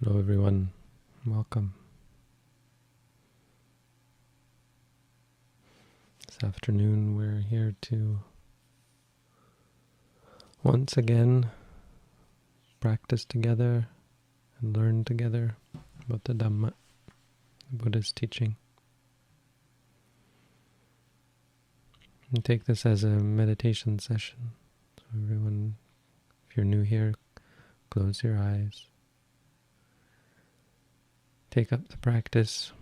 Hello everyone, welcome. This afternoon we're here to once again practice together and learn together about the Dhamma, the Buddha's teaching. And take this as a meditation session. So everyone, if you're new here, close your eyes. Take up the practice.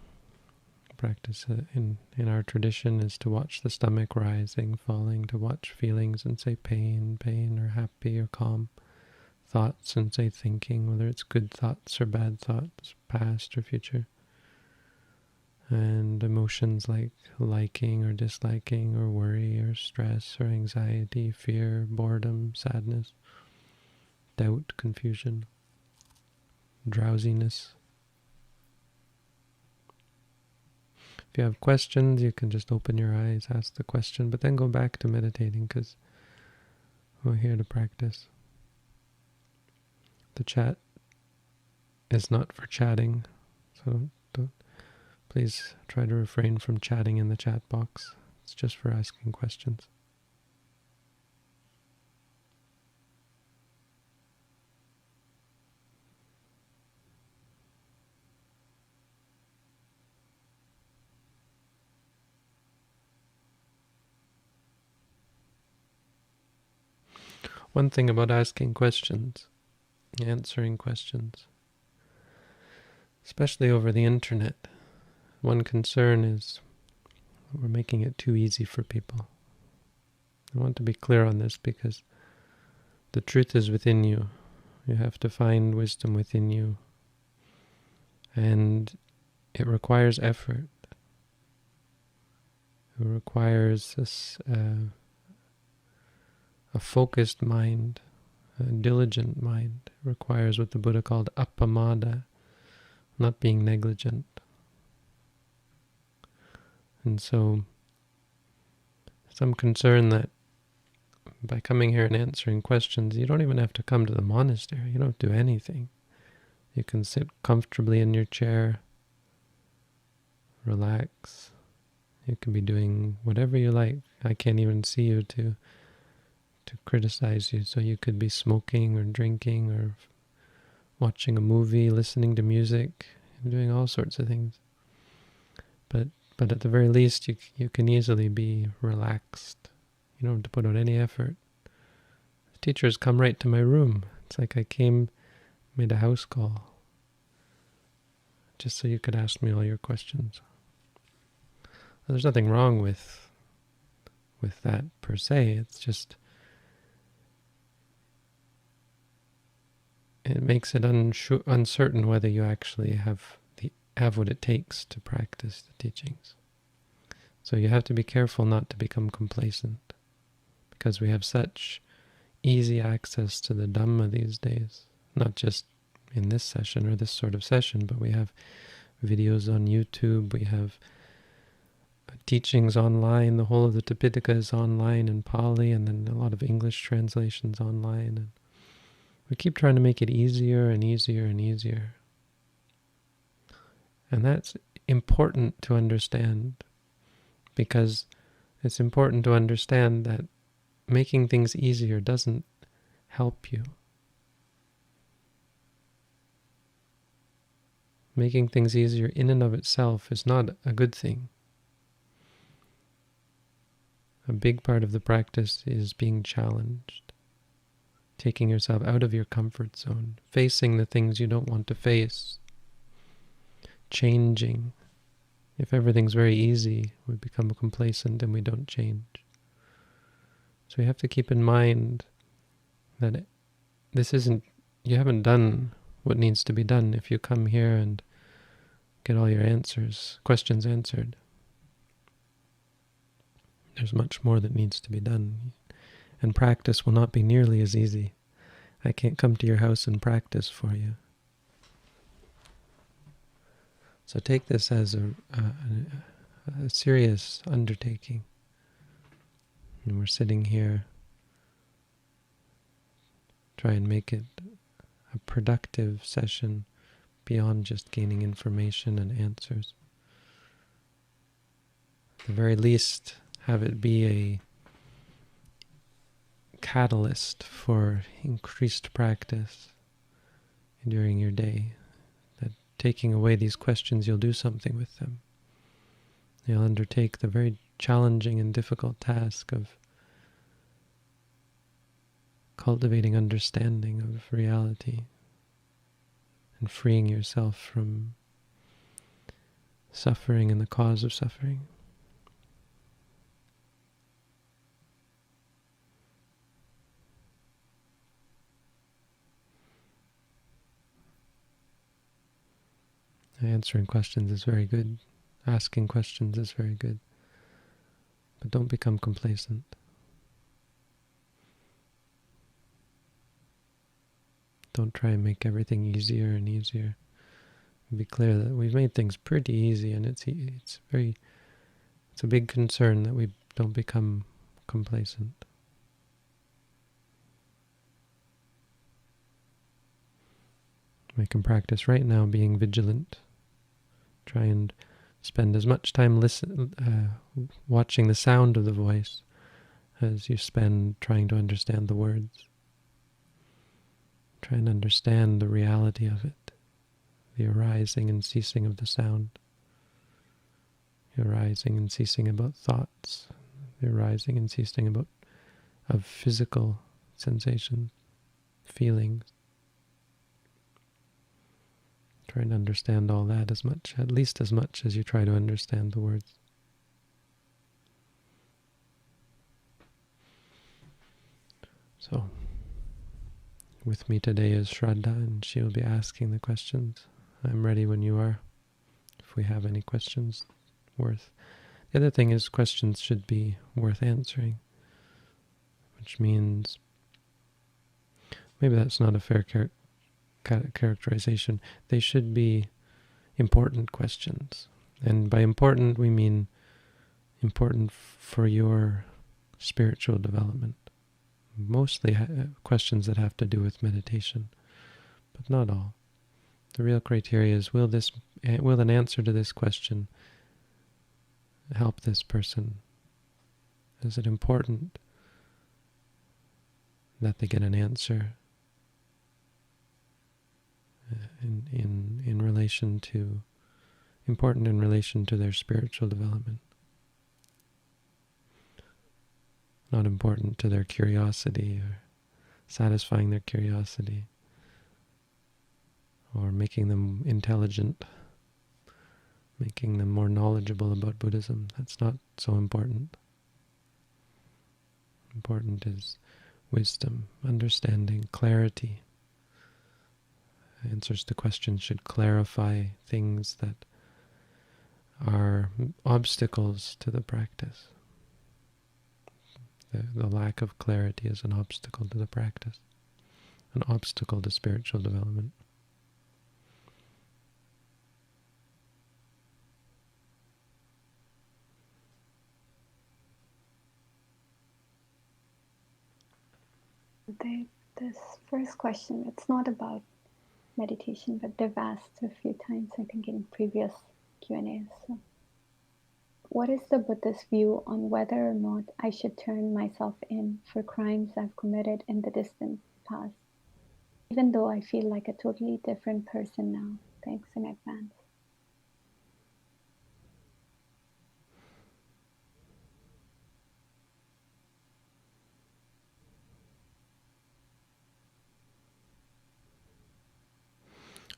Practice in our tradition is to watch the stomach rising, falling, to watch feelings and say pain, or happy or calm. Thoughts and say thinking, whether it's good thoughts or bad thoughts, past or future. And emotions like liking or disliking or worry or stress or anxiety, fear, boredom, sadness, doubt, confusion, drowsiness. If you have questions, you can just open your eyes, ask the question, but then go back to meditating because we're here to practice. The chat is not for chatting, so please try to refrain from chatting in the chat box. It's just for asking questions. One thing about asking questions, answering questions, especially over the internet, one concern is we're making it too easy for people. I want to be clear on this because the truth is within you. You have to find wisdom within you. And it requires effort. It requires a focused mind, a diligent mind. It requires what the Buddha called appamada, not being negligent. And so, some concern that by coming here and answering questions, you don't even have to come to the monastery. You don't do anything. You can sit comfortably in your chair, relax. You can be doing whatever you like. I can't even see you to criticize you. So you could be smoking or drinking or watching a movie, listening to music, doing all sorts of things. But at the very least, you can easily be relaxed. You don't have to put out any effort. The teachers come right to my room. It's like I made a house call, just so you could ask me all your questions. There's nothing wrong with that per se. It's just it makes it uncertain whether you actually have what it takes to practice the teachings. So you have to be careful not to become complacent, because we have such easy access to the Dhamma these days, not just in this session or this sort of session, but we have videos on YouTube, we have teachings online, the whole of the Tipitaka is online in Pali, and then a lot of English translations online. And we keep trying to make it easier and easier and easier. And that's important to understand, because it's important to understand that making things easier doesn't help you. Making things easier in and of itself is not a good thing. A big part of the practice is being challenged, taking yourself out of your comfort zone, facing the things you don't want to face, changing. If everything's very easy, we become complacent and we don't change. So we have to keep in mind that you haven't done what needs to be done if you come here and get all your questions answered. There's much more that needs to be done. And practice will not be nearly as easy. I can't come to your house and practice for you. So take this as a serious undertaking. And we're sitting here, try and make it a productive session, beyond just gaining information and answers. At the very least, have it be a catalyst for increased practice during your day. That taking away these questions, you'll do something with them. You'll undertake the very challenging and difficult task of cultivating understanding of reality and freeing yourself from suffering and the cause of suffering. Answering questions is very good. Asking questions is very good. But don't become complacent. Don't try and make everything easier and easier. Be clear that we've made things pretty easy, and it's a big concern that we don't become complacent. We can practice right now being vigilant. Try and spend as much time watching the sound of the voice as you spend trying to understand the words. Try and understand the reality of it, the arising and ceasing of the sound, the arising and ceasing about thoughts, the arising and ceasing of physical sensations, feelings. Try and understand all that at least as much as you try to understand the words. So, with me today is Shraddha, and she will be asking the questions. I'm ready when you are, if we have any questions worth. The other thing is questions should be worth answering, which means, maybe that's not a fair characterization. They should be important questions. And by important, we mean important for your spiritual development. Mostly questions that have to do with meditation, but not all. The real criteria is, will an answer to this question help this person? Is it important that they get an answer in relation to, important in relation to their spiritual development? Not important to their curiosity or satisfying their curiosity or making them intelligent, making them more knowledgeable about Buddhism. That's not so important. Important is wisdom, understanding, clarity. Answers to questions should clarify things that are obstacles to the practice. The lack of clarity is an obstacle to the practice, an obstacle to spiritual development. This first question, it's not about meditation, but they've asked a few times, I think, in previous Q&As. So, what is the Buddhist view on whether or not I should turn myself in for crimes I've committed in the distant past, even though I feel like a totally different person now? Thanks in advance.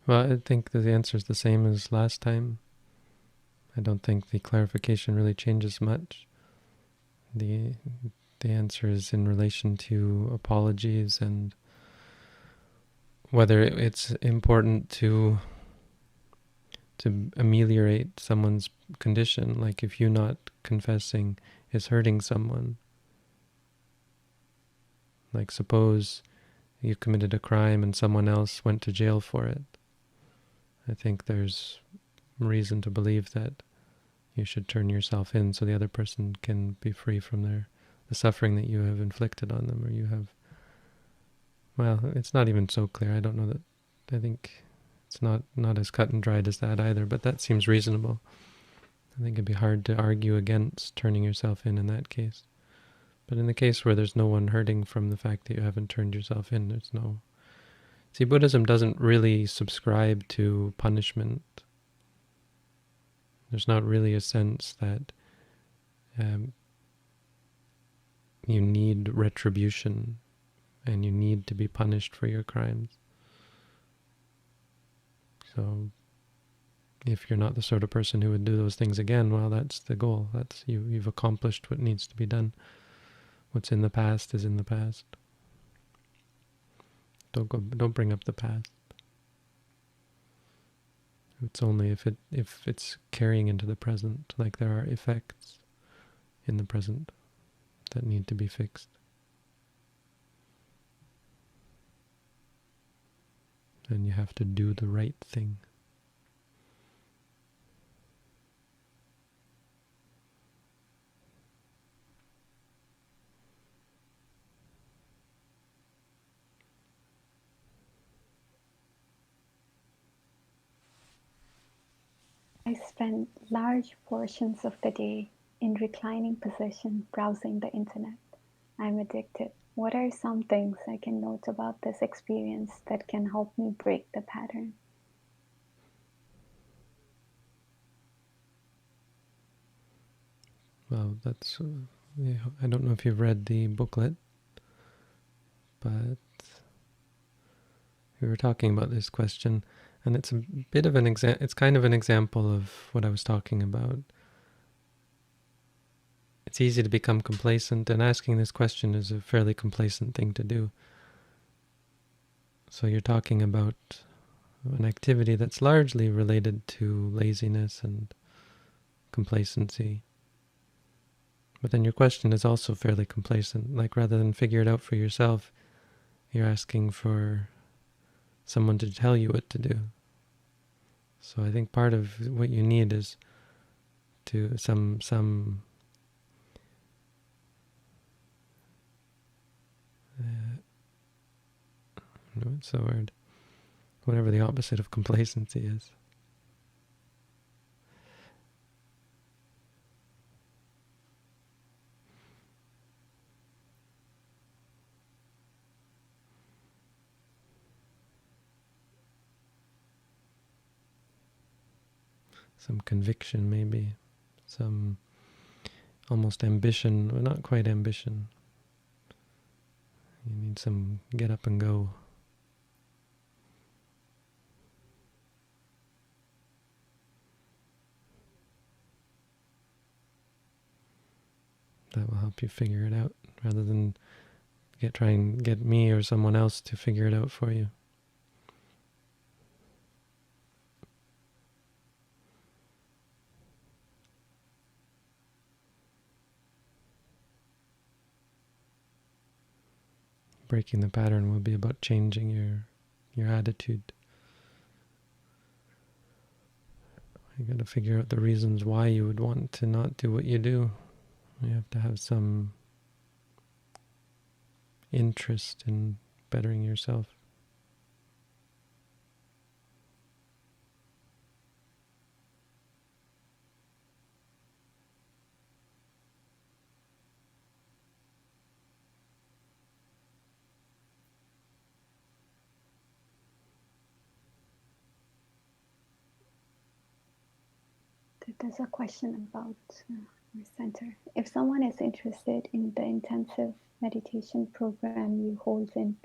Well, I think that the answer is the same as last time. I don't think the clarification really changes much. The answer is in relation to apologies and whether it's important to ameliorate someone's condition. Like if you not confessing is hurting someone. Like suppose you committed a crime and someone else went to jail for it. I think there's reason to believe that you should turn yourself in so the other person can be free from the suffering that you have inflicted on them, or you have. Well, it's not even so clear. I don't know that. I think It's not as cut and dried as that either, but that seems reasonable. I think it'd be hard to argue against turning yourself in that case. But in the case where there's no one hurting from the fact that you haven't turned yourself in, there's no... See, Buddhism doesn't really subscribe to punishment. There's not really a sense that you need retribution and you need to be punished for your crimes. So if you're not the sort of person who would do those things again, well, that's the goal. That's you've accomplished what needs to be done. What's in the past is in the past. Don't bring up the past. It's only if it's carrying into the present, like there are effects in the present that need to be fixed. And you have to do the right thing. I spend large portions of the day in reclining position browsing the internet. I'm addicted. What are some things I can note about this experience that can help me break the pattern? Well, that's... I don't know if you've read the booklet, but we were talking about this question, and it's a bit of it's kind of an example of what I was talking about. It's easy to become complacent, and asking this question is a fairly complacent thing to do. So you're talking about an activity that's largely related to laziness and complacency. But then your question is also fairly complacent. Like, rather than figure it out for yourself, you're asking for someone to tell you what to do. So I think part of what you need is to what's the word? Whatever the opposite of complacency is. Some conviction, maybe. Some almost ambition, well, not quite ambition. You need some get up and go. That will help you figure it out, rather than try and get me or someone else to figure it out for you. Breaking the pattern will be about changing your attitude. You got to figure out the reasons why you would want to not do what you do. You have to have some interest in bettering yourself. There's a question about our center. If someone is interested in the intensive meditation program you hold in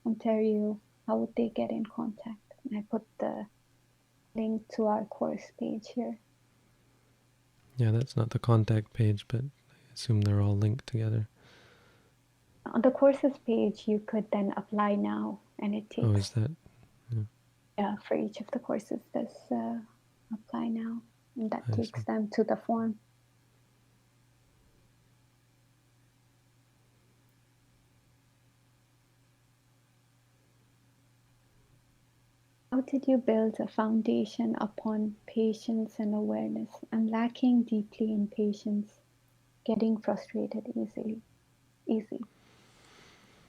Ontario, how would they get in contact? And I put the link to our course page here. Yeah, that's not the contact page, but I assume they're all linked together. On the courses page, you could then apply now, and it takes... Oh, is that? Yeah, for each of the courses, there's apply now. And that takes them to the form. How did you build a foundation upon patience and awareness? I'm lacking deeply in patience, getting frustrated easy.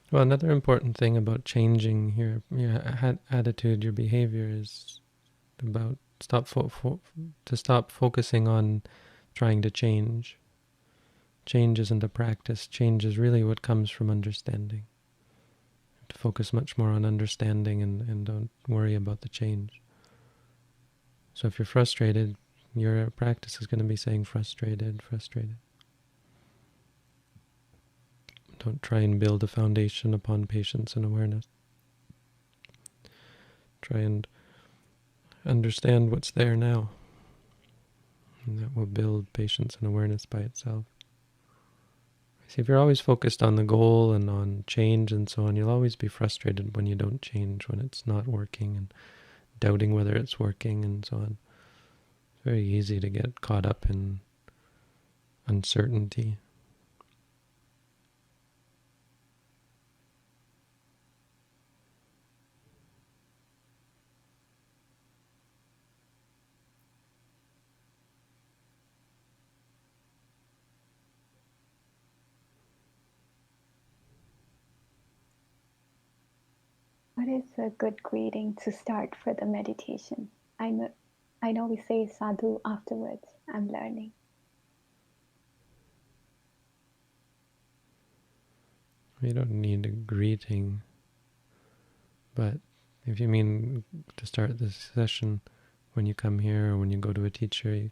Well, another important thing about changing your attitude, your behavior, is about stop focusing on trying to change. Change isn't a practice. Change is really what comes from understanding. To focus much more on understanding and don't worry about the change. So if you're frustrated, your practice is going to be saying frustrated, frustrated. Don't try and build a foundation upon patience and awareness. Try and understand what's there now. And that will build patience and awareness by itself. See, if you're always focused on the goal and on change and so on, you'll always be frustrated when you don't change, when it's not working, and doubting whether it's working and so on. It's very easy to get caught up in uncertainty. What is a good greeting to start for the meditation? I know we say sadhu afterwards. I'm learning. You don't need a greeting, but if you mean to start this session when you come here or when you go to a teacher,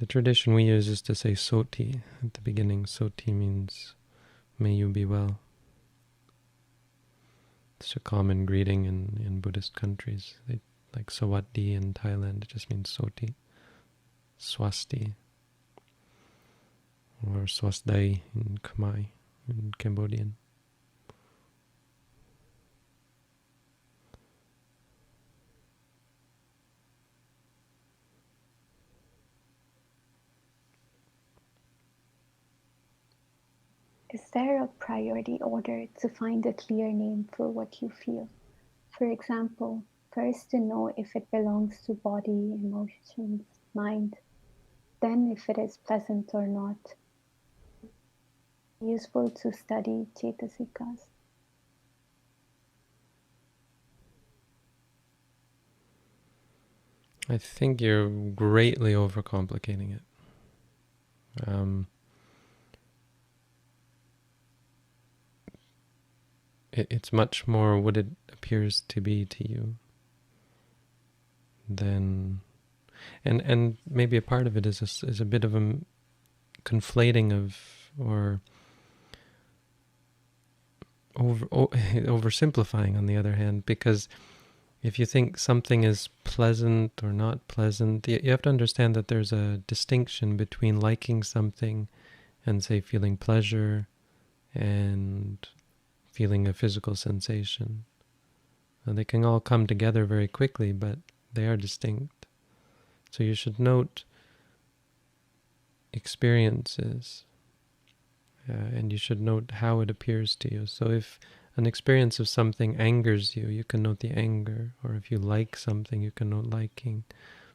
the tradition we use is to say soti at the beginning. Soti means may you be well. It's a common greeting in Buddhist countries. Like Sawatdi in Thailand, it just means soti. Swasti, or Swasdai in Khmer, in Cambodian. Is there a priority order to find a clear name for what you feel? For example, first to know if it belongs to body, emotions, mind, then if it is pleasant or not. Useful to study cetasikas. I think you're greatly overcomplicating it. It's much more what it appears to be to you than, and maybe a part of it is a bit of a conflating of, or oversimplifying on the other hand, because if you think something is pleasant or not pleasant, you have to understand that there's a distinction between liking something and, say, feeling pleasure and feeling a physical sensation. And they can all come together very quickly, but they are distinct. So you should note experiences, and you should note how it appears to you. So if an experience of something angers you, you can note the anger. Or if you like something, you can note liking.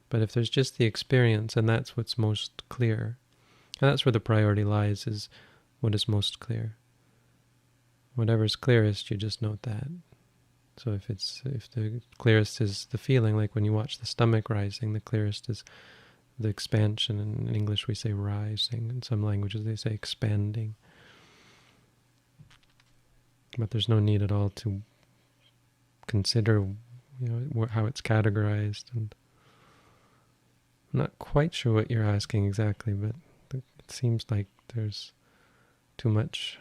But if there's just the experience, and that's what's most clear, and that's where the priority lies, is what is most clear. Whatever's clearest, you just note that. So if the clearest is the feeling, like when you watch the stomach rising, the clearest is the expansion. In English we say rising. In some languages they say expanding. But there's no need at all to consider, how it's categorized. And I'm not quite sure what you're asking exactly, but it seems like there's too much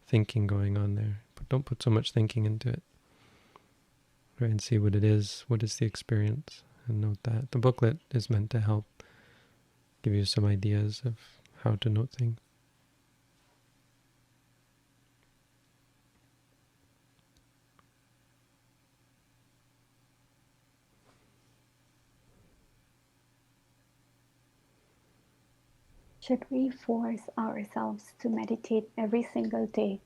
thinking going on there. But don't put so much thinking into it. Try and see what it is. What is the experience? And note that. The booklet is meant to help give you some ideas of how to note things. Should we force ourselves to meditate every single day,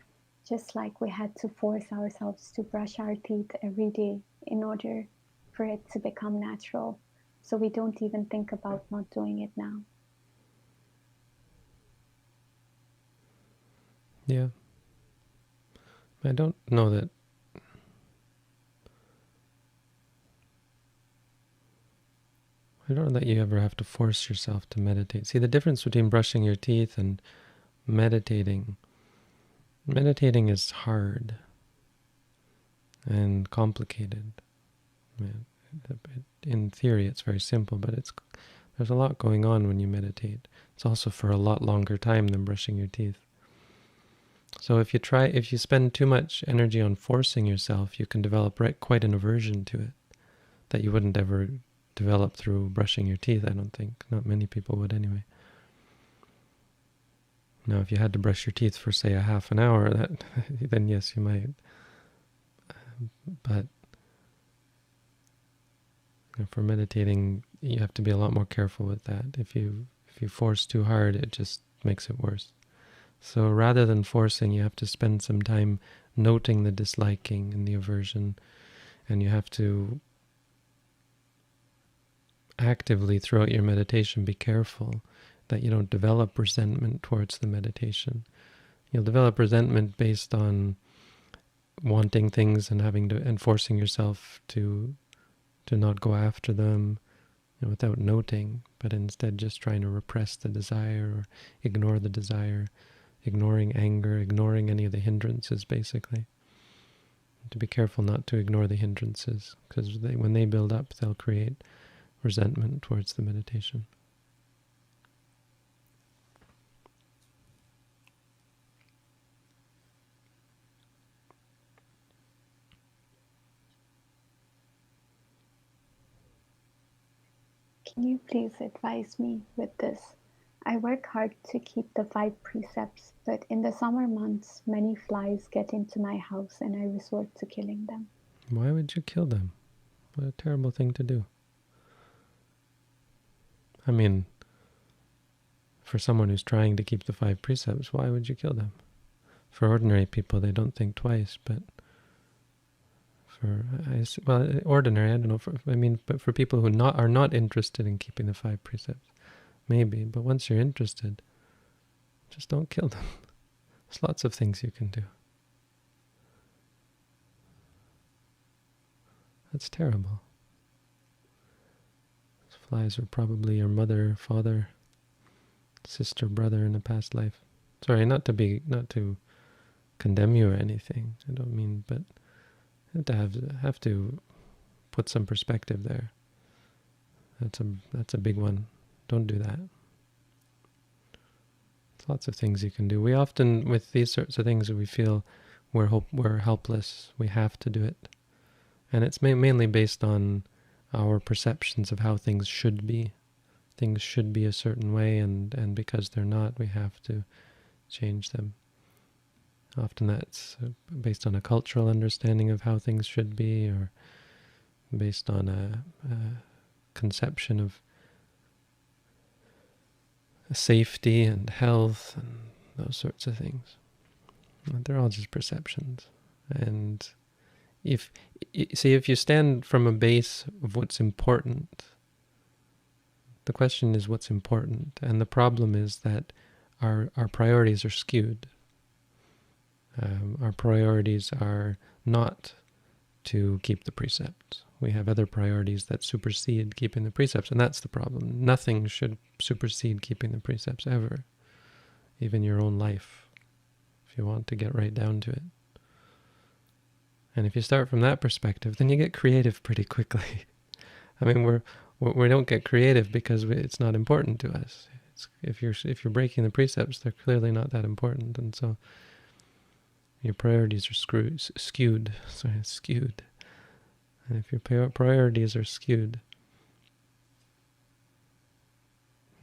just like we had to force ourselves to brush our teeth every day in order for it to become natural, so we don't even think about not doing it now? Yeah. I don't know that I don't know that you ever have to force yourself to meditate. See, the difference between brushing your teeth and meditating. Meditating is hard and complicated. In theory, it's very simple, but there's a lot going on when you meditate. It's also for a lot longer time than brushing your teeth. So if you spend too much energy on forcing yourself, you can develop quite an aversion to it that you wouldn't ever develop through brushing your teeth, I don't think. Not many people would anyway. Now, if you had to brush your teeth for, say, a half an hour, then yes, you might. But for meditating, you have to be a lot more careful with that. If you force too hard, it just makes it worse. So rather than forcing, you have to spend some time noting the disliking and the aversion, and you have to actively throughout your meditation be careful that you don't develop resentment towards the meditation. You'll develop resentment based on wanting things and and forcing yourself to not go after them, without noting, but instead just trying to repress the desire or ignore the desire, ignoring anger, ignoring any of the hindrances, basically. To be careful not to ignore the hindrances, because when they build up, they'll create resentment towards the meditation. Can you please advise me with this? I work hard to keep the 5 precepts, but in the summer months, many flies get into my house and I resort to killing them. Why would you kill them? What a terrible thing to do. I mean, for someone who's trying to keep the 5 precepts, why would you kill them? For ordinary people, they don't think twice, but ordinary, I don't know. But for people who are not interested in keeping the 5 precepts, maybe. But once you're interested, just don't kill them. There's lots of things you can do. That's terrible. Those flies are probably your mother, father, sister, brother in a past life. Sorry, not to condemn you or anything. I don't mean, but have to put some perspective there. That's a big one. Don't do that. There's lots of things you can do. We often, with these sorts of things, we feel we're helpless. We have to do it, and it's mainly based on our perceptions of how things should be. Things should be a certain way, and because they're not, we have to change them. Often that's based on a cultural understanding of how things should be, or based on a conception of safety and health and those sorts of things. They're all just perceptions. And if you stand from a base of what's important, the question is what's important. And the problem is that our priorities are skewed. Our priorities are not to keep the precepts. We have other priorities that supersede keeping the precepts, and that's the problem. Nothing should supersede keeping the precepts ever, even your own life, if you want to get right down to it. And if you start from that perspective, then you get creative pretty quickly. I mean, we don't get creative because it's not important to us. If you're breaking the precepts, they're clearly not that important, and so your priorities are skewed. And if your priorities are skewed,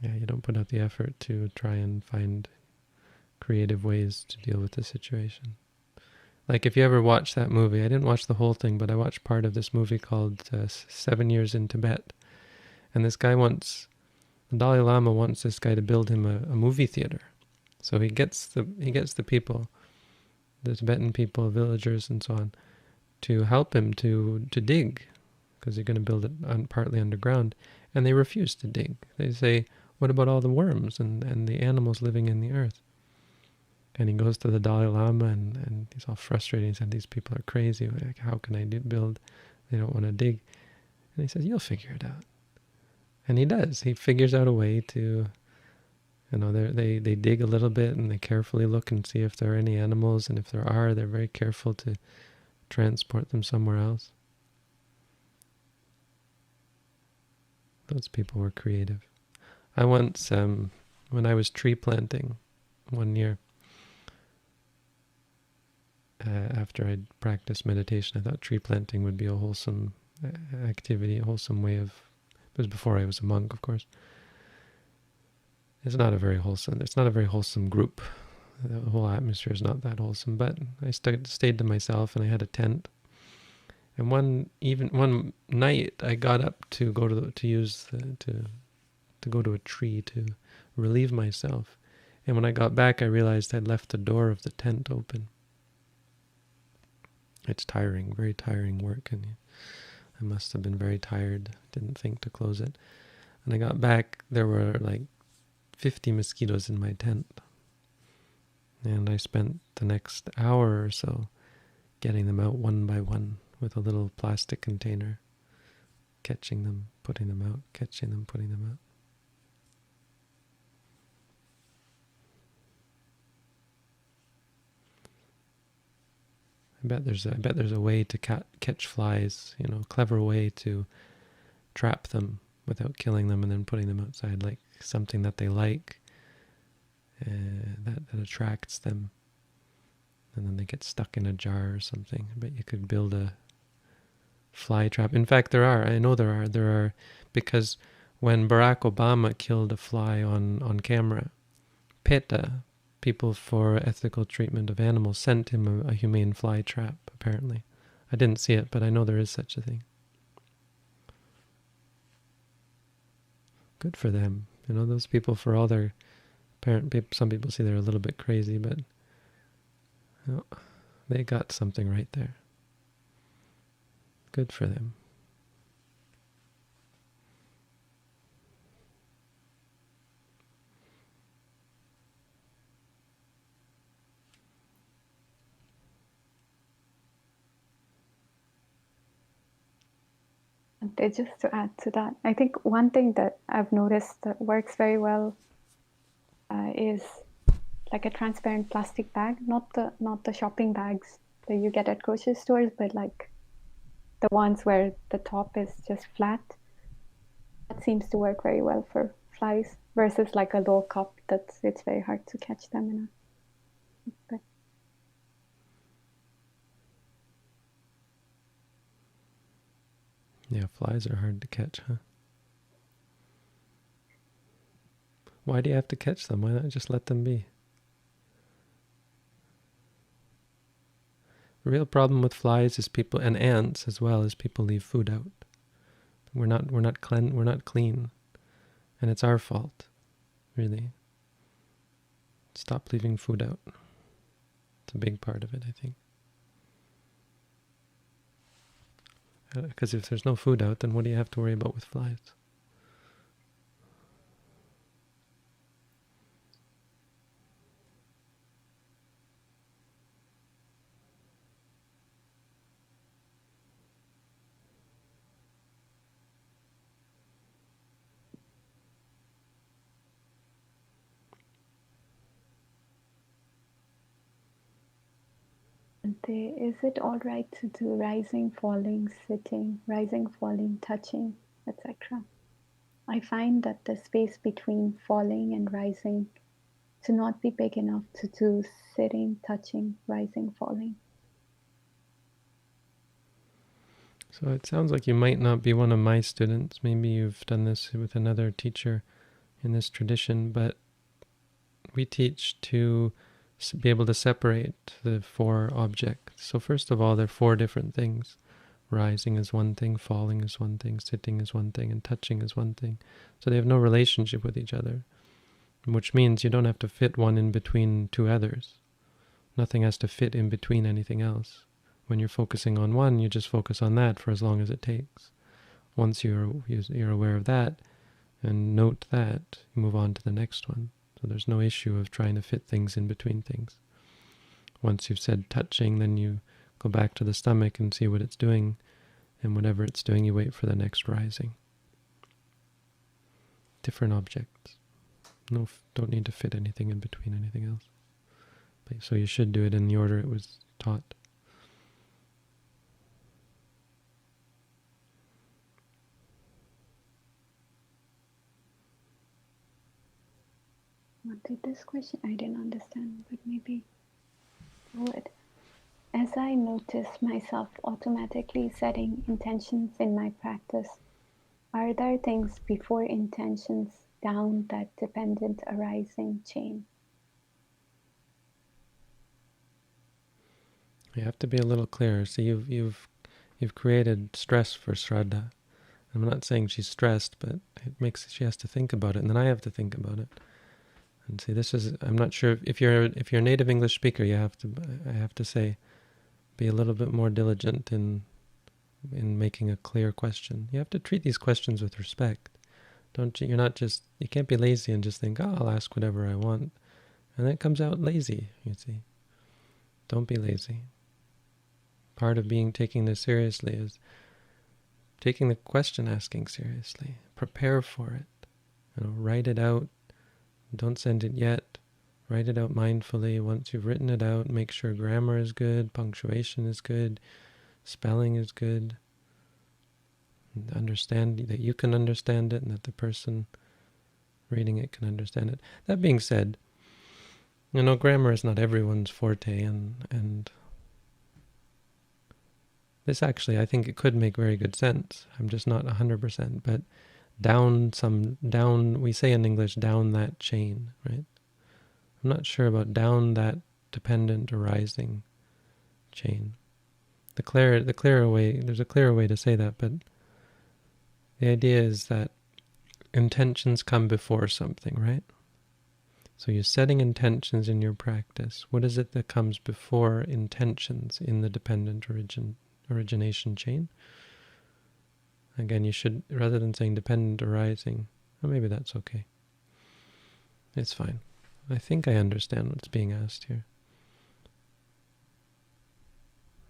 you don't put out the effort to try and find creative ways to deal with the situation. Like if you ever watch that movie, I didn't watch the whole thing, but I watched part of this movie called 7 Years in Tibet. And the Dalai Lama wants this guy to build him a movie theater. So he gets the people, the Tibetan people, villagers and so on, to help him to dig, because they're going to build it partly underground. And they refuse to dig. They say, what about all the worms and the animals living in the earth? And he goes to the Dalai Lama and he's all frustrated. He said, these people are crazy. Like, how can I build? They don't want to dig. And he says, you'll figure it out. And he does. He figures out a way to, they dig a little bit and they carefully look and see if there are any animals. And if there are, they're very careful to transport them somewhere else. Those people were creative. I once, when I was tree planting one year, after I'd practiced meditation, I thought tree planting would be a wholesome activity, a wholesome way of, it was before I was a monk, of course. It's not a very wholesome group. The whole atmosphere is not that wholesome, but I stayed to myself and I had a tent. And one night I got up to go to go to a tree to relieve myself. And when I got back, I realized I'd left the door of the tent open. It's tiring, very tiring work, and I must have been very tired. Didn't think to close it. And I got back, there were like 50 mosquitoes in my tent. And I spent the next hour or so getting them out one by one with a little plastic container, catching them, putting them out, catching them, putting them out. I bet there's a way to catch flies, a clever way to trap them without killing them and then putting them outside, like something that they like, that attracts them, and then they get stuck in a jar or something. I bet you could build a fly trap. In fact, I know there are, because when Barack Obama killed a fly on camera, PETA, People for Ethical Treatment of Animals, sent him a humane fly trap, apparently. I didn't see it, but I know there is such a thing. Good for them. Those people, for all their some people say they're a little bit crazy, but they got something right there. Good for them. And just to add to that, I think one thing that I've noticed that works very well is like a transparent plastic bag, not the shopping bags that you get at grocery stores, but like the ones where the top is just flat. That seems to work very well for flies versus like a low cup it's very hard to catch them in a. Yeah, flies are hard to catch, huh? Why do you have to catch them? Why not just let them be? The real problem with flies is people, and ants as well, is people leave food out. We're not clean, and it's our fault, really. Stop leaving food out. It's a big part of it, I think. Because if there's no food out, then what do you have to worry about with flies? Is it all right to do rising, falling, sitting, rising, falling, touching, etc.? I find that the space between falling and rising to not be big enough to do sitting, touching, rising, falling. So it sounds like you might not be one of my students. Maybe you've done this with another teacher in this tradition, but we teach to be able to separate the four objects. So first of all, there are four different things. Rising is one thing, falling is one thing, sitting is one thing, and touching is one thing. So they have no relationship with each other, which means you don't have to fit one in between two others. Nothing has to fit in between anything else. When you're focusing on one, you just focus on that for as long as it takes. Once you're aware of that and note that, you move on to the next one. So there's no issue of trying to fit things in between things. Once you've said touching, then you go back to the stomach and see what it's doing, and whatever it's doing, you wait for the next rising. different objects. No, don't need to fit anything in between anything else. So you should do it in the order it was taught. What did this question? I didn't understand, but maybe I would. As I notice myself automatically setting intentions in my practice, are there things before intentions down that dependent arising chain? You have to be a little clearer. See, you've created stress for Shraddha. I'm not saying she's stressed, but she has to think about it, and then I have to think about it. And see, I'm not sure if you're a native English speaker, I have to say, be a little bit more diligent in making a clear question. You have to treat these questions with respect. You can't be lazy and just think, I'll ask whatever I want. And then it comes out lazy, you see. Don't be lazy. Part of taking this seriously is taking the question asking seriously. Prepare for it. Write it out. Don't send it yet. Write it out mindfully. Once you've written it out, make sure grammar is good, punctuation is good, spelling is good. And understand that you can understand it and that the person reading it can understand it. That being said, grammar is not everyone's forte, and this actually, I think it could make very good sense. I'm just not 100%, but we say in English, down that chain, right? I'm not sure about down that dependent arising chain. There's a clearer way to say that, but the idea is that intentions come before something, right? So you're setting intentions in your practice. What is it that comes before intentions in the dependent origination chain? Again, you should, rather than saying dependent arising, or maybe that's okay. It's fine. I think I understand what's being asked here.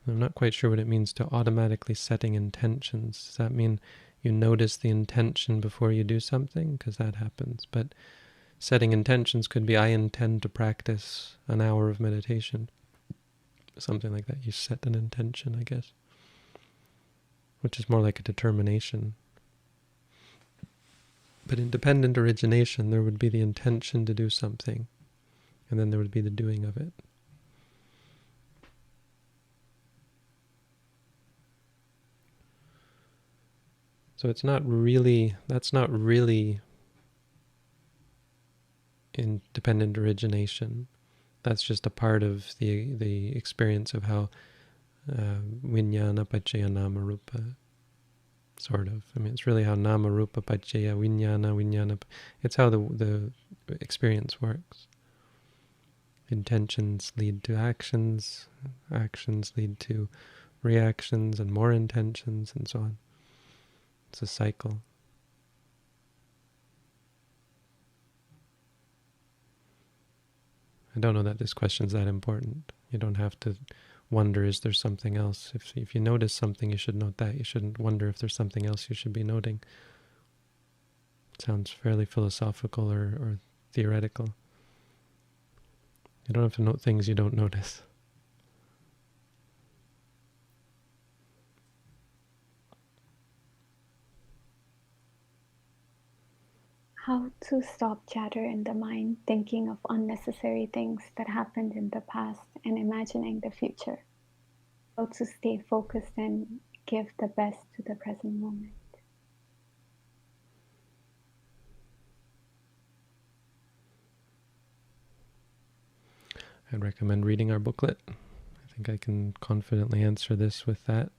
I'm not quite sure what it means to automatically setting intentions. Does that mean you notice the intention before you do something? Because that happens. But setting intentions could be, I intend to practice an hour of meditation. Something like that. You set an intention, I guess. Which is more like a determination. But in dependent origination, there would be the intention to do something, and then there would be the doing of it. So that's not really in dependent origination. That's just a part of the experience of how Vijnana Paccaya Nama Rupa, sort of. I mean, it's really how Nama Rupa Paccaya Vijnana. It's how the experience works. Intentions lead to actions, actions lead to reactions and more intentions, and so on. It's a cycle. I don't know that this question's that important. You don't have to wonder, is there something else? If you notice something, you should note that. You shouldn't wonder if there's something else you should be noting. It sounds fairly philosophical or theoretical. You don't have to note things you don't notice. How to stop chatter in the mind, thinking of unnecessary things that happened in the past and imagining the future. How to stay focused and give the best to the present moment. I'd recommend reading our booklet. I think I can confidently answer this with that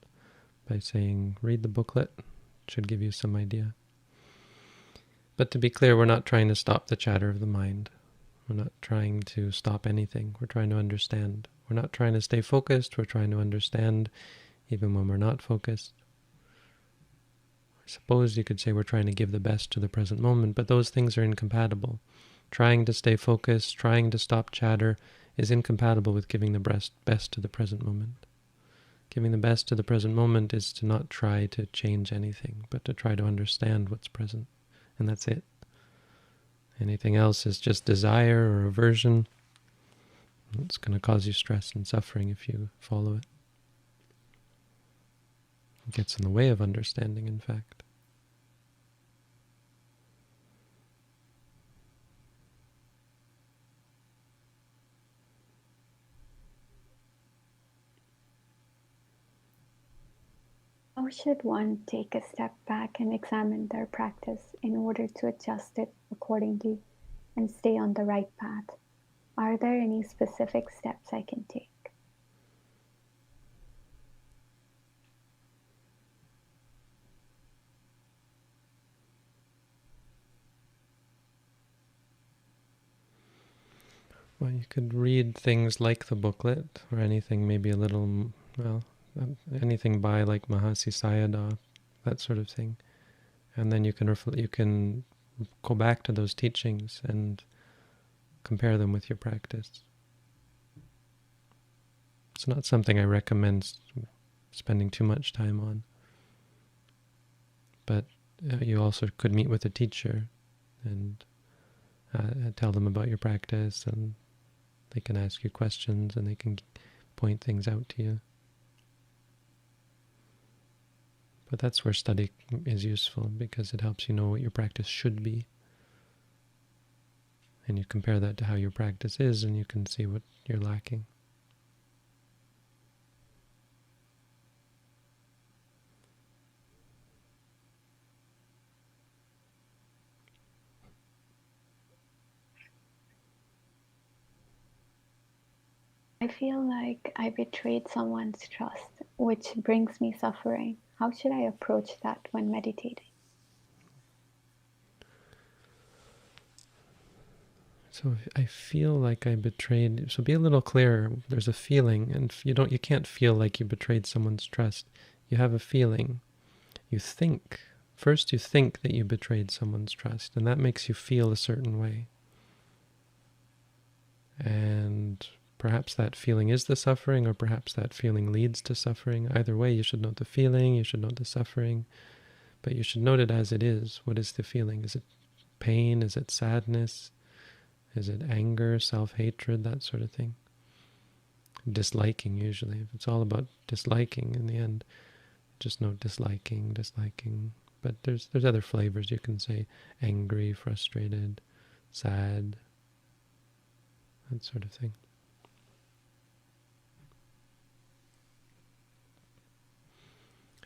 by saying, read the booklet. It should give you some idea. But to be clear, we're not trying to stop the chatter of the mind. We're not trying to stop anything. We're trying to understand. We're not trying to stay focused. We're trying to understand even when we're not focused. I suppose you could say we're trying to give the best to the present moment, but those things are incompatible. Trying to stay focused, trying to stop chatter is incompatible with giving the best to the present moment. Giving the best to the present moment is to not try to change anything, but to try to understand what's present. And that's it. Anything else is just desire or aversion. It's going to cause you stress and suffering if you follow it. It gets in the way of understanding, in fact. How should one take a step back and examine their practice in order to adjust it accordingly and stay on the right path? Are there any specific steps I can take? Well, you could read things like the booklet, or anything maybe a little, well, anything by like Mahasi Sayadaw, that sort of thing. And then you can go back to those teachings and compare them with your practice. It's not something I recommend spending too much time on. But you also could meet with a teacher and tell them about your practice, and they can ask you questions and they can point things out to you. But that's where study is useful, because it helps you know what your practice should be. And you compare that to how your practice is, and you can see what you're lacking. I feel like I betrayed someone's trust, which brings me suffering. How should I approach that when meditating? So I feel like I betrayed. So be a little clearer. There's a feeling, and you can't feel like you betrayed someone's trust. You have a feeling. You think. First you think that you betrayed someone's trust, and that makes you feel a certain way. And perhaps that feeling is the suffering, or perhaps that feeling leads to suffering. Either way, you should note the feeling, you should note the suffering, but you should note it as it is. What is the feeling? Is it pain? Is it sadness? Is it anger, self-hatred, that sort of thing? Disliking, usually. If it's all about disliking in the end, just note disliking, disliking. But there's other flavors. You can say angry, frustrated, sad, that sort of thing.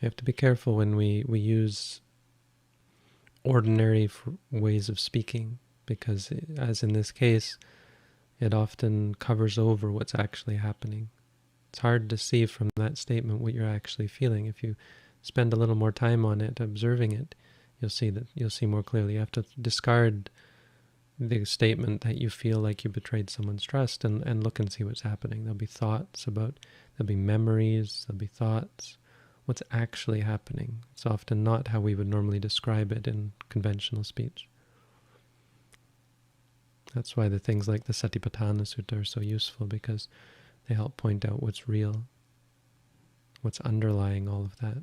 You have to be careful when we use ordinary ways of speaking, because as in this case, it often covers over what's actually happening. It's hard to see from that statement what you're actually feeling. If you spend a little more time on it, observing it, you'll see more clearly. You have to discard the statement that you feel like you betrayed someone's trust, and look and see what's happening. There'll be thoughts there'll be memories, there'll be thoughts. What's actually happening? It's often not how we would normally describe it in conventional speech. That's why the things like the Satipatthana Sutta are so useful, because they help point out what's real, what's underlying all of that.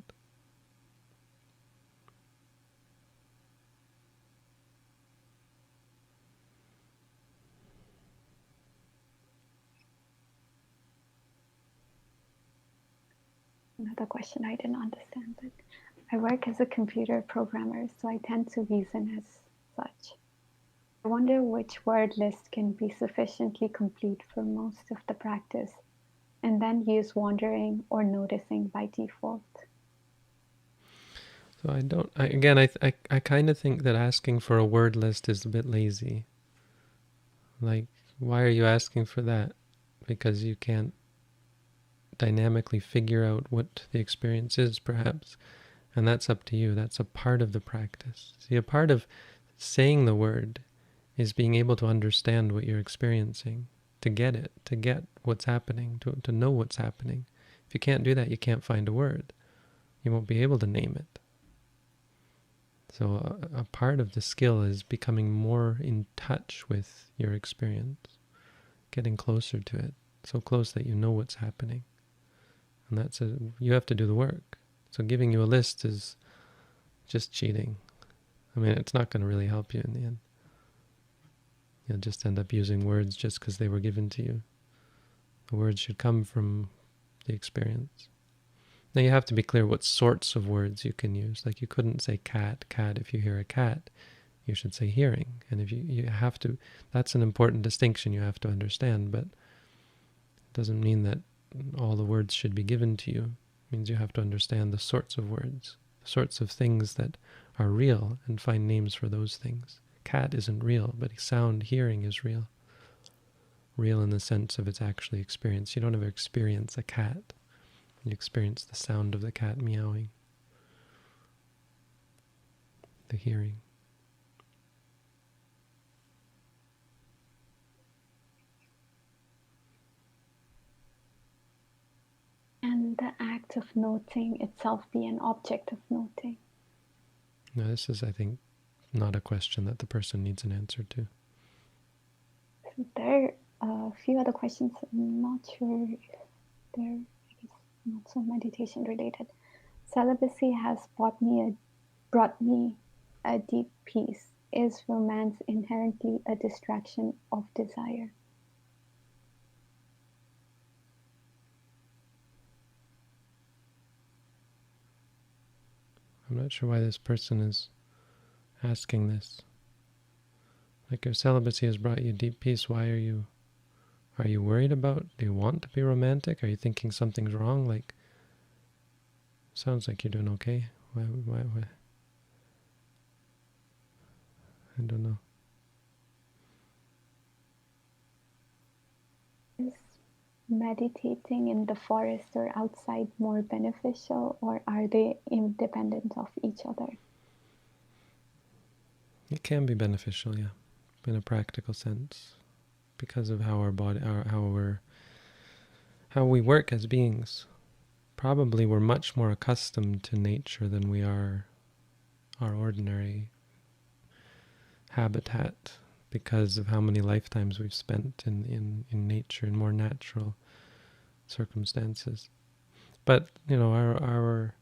Another question I didn't understand, but I work as a computer programmer, so I tend to reason as such. I wonder which word list can be sufficiently complete for most of the practice, and then use wandering or noticing by default. So I kind of think that asking for a word list is a bit lazy. Like, why are you asking for that? Because you can't dynamically figure out what the experience is, perhaps. And that's up to you. That's a part of the practice. See, a part of saying the word is being able to understand what you're experiencing, to get it, to get what's happening, to know what's happening. If you can't do that, you can't find a word. You won't be able to name it. So a part of the skill is becoming more in touch with your experience, getting closer to it, so close that you know what's happening. And you have to do the work. So giving you a list is just cheating. I mean, it's not going to really help you in the end. You'll just end up using words just because they were given to you. The words should come from the experience. Now you have to be clear what sorts of words you can use. Like you couldn't say cat, cat if you hear a cat. You should say hearing. And if you have to, that's an important distinction you have to understand, but it doesn't mean that all the words should be given to you. It means you have to understand the sorts of words, the sorts of things that are real, and find names for those things. Cat isn't real, but sound hearing is real. Real in the sense of it's actually experienced. You don't ever experience a cat. You experience the sound of the cat meowing. The hearing. And the act of noting itself be an object of noting? Now this is, I think, not a question that the person needs an answer to. So there are a few other questions. I'm not sure if they're not so meditation related. Celibacy has brought me a deep peace. Is romance inherently a distraction of desire? I'm not sure why this person is asking this. Like, if celibacy has brought you deep peace, why are you worried about, do you want to be romantic? Are you thinking something's wrong? Like, sounds like you're doing okay. Why? I don't know. Is meditating in the forest or outside more beneficial, or are they independent of each other? It can be beneficial, yeah, in a practical sense, because of how our body, how we work as beings. Probably we're much more accustomed to nature than we are our ordinary habitat, because of how many lifetimes we've spent in nature, in more natural circumstances. But our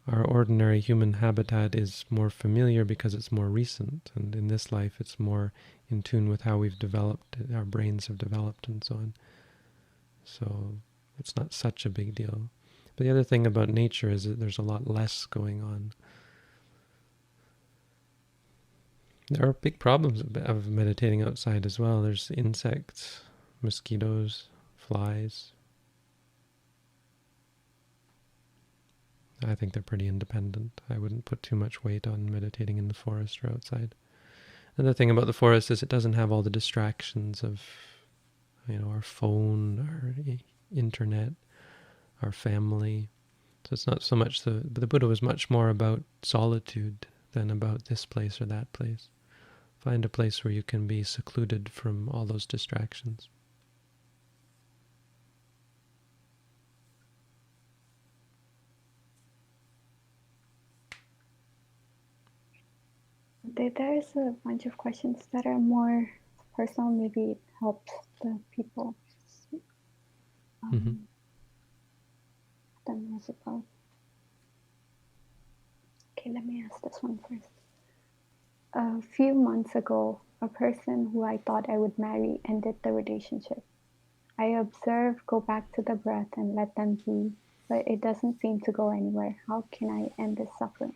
ordinary human habitat is more familiar because it's more recent, and in this life it's more in tune with how we've developed, our brains have developed and so on. So it's not such a big deal. But the other thing about nature is that there's a lot less going on. There are big problems of meditating outside as well. There's insects, mosquitoes, flies. I think they're pretty independent. I wouldn't put too much weight on meditating in the forest or outside. Another thing about the forest is it doesn't have all the distractions of, our phone, our internet, our family. So it's not so much the Buddha was much more about solitude than about this place or that place. Find a place where you can be secluded from all those distractions. There's a bunch of questions that are more personal. Maybe it helps the people. Then there's about. Okay, let me ask this one first. A few months ago, a person who I thought I would marry ended the relationship. I observe, go back to the breath and let them be, but it doesn't seem to go anywhere. How can I end this suffering?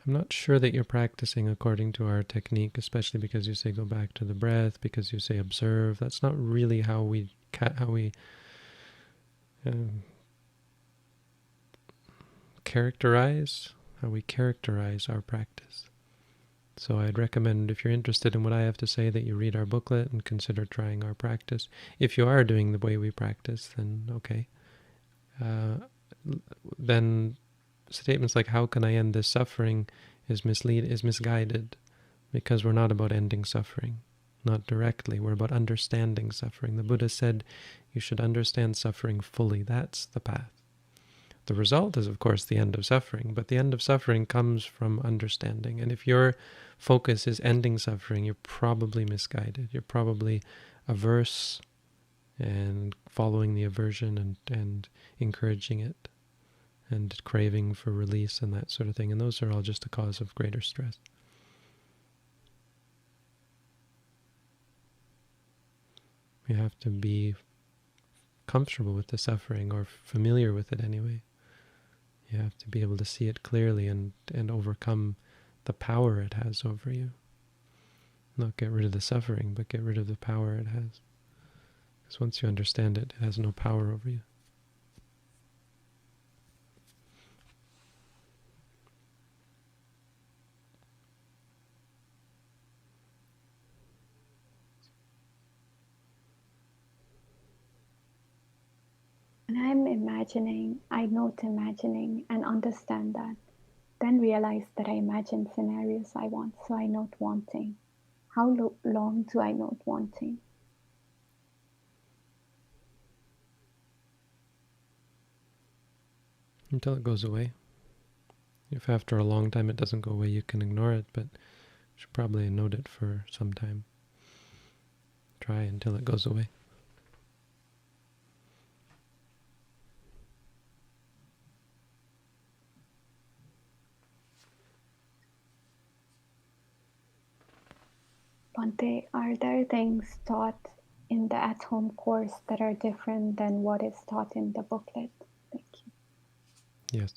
I'm not sure that you're practicing according to our technique, especially because you say go back to the breath, because you say observe. That's not really how we characterize our practice. So I'd recommend, if you're interested in what I have to say, that you read our booklet and consider trying our practice. If you are doing the way we practice, then okay. Then statements like, how can I end this suffering, is misguided, because we're not about ending suffering. Not directly. We're about understanding suffering. The Buddha said you should understand suffering fully. That's the path. The result is, of course, the end of suffering, but the end of suffering comes from understanding. And if your focus is ending suffering, you're probably misguided. You're probably averse and following the aversion and encouraging it and craving for release and that sort of thing. And those are all just a cause of greater stress. You have to be comfortable with the suffering, or familiar with it anyway. You have to be able to see it clearly and overcome the power it has over you. Not get rid of the suffering, but get rid of the power it has. Because once you understand it, it has no power over you. And I'm imagining, I note imagining and understand that. Then realize that I imagine scenarios I want, so I note wanting. How long do I note wanting? Until it goes away. If after a long time it doesn't go away, you can ignore it, but you should probably note it for some time. Try until it goes away. Bhante, are there things taught in the at-home course that are different than what is taught in the booklet? Thank you. Yes.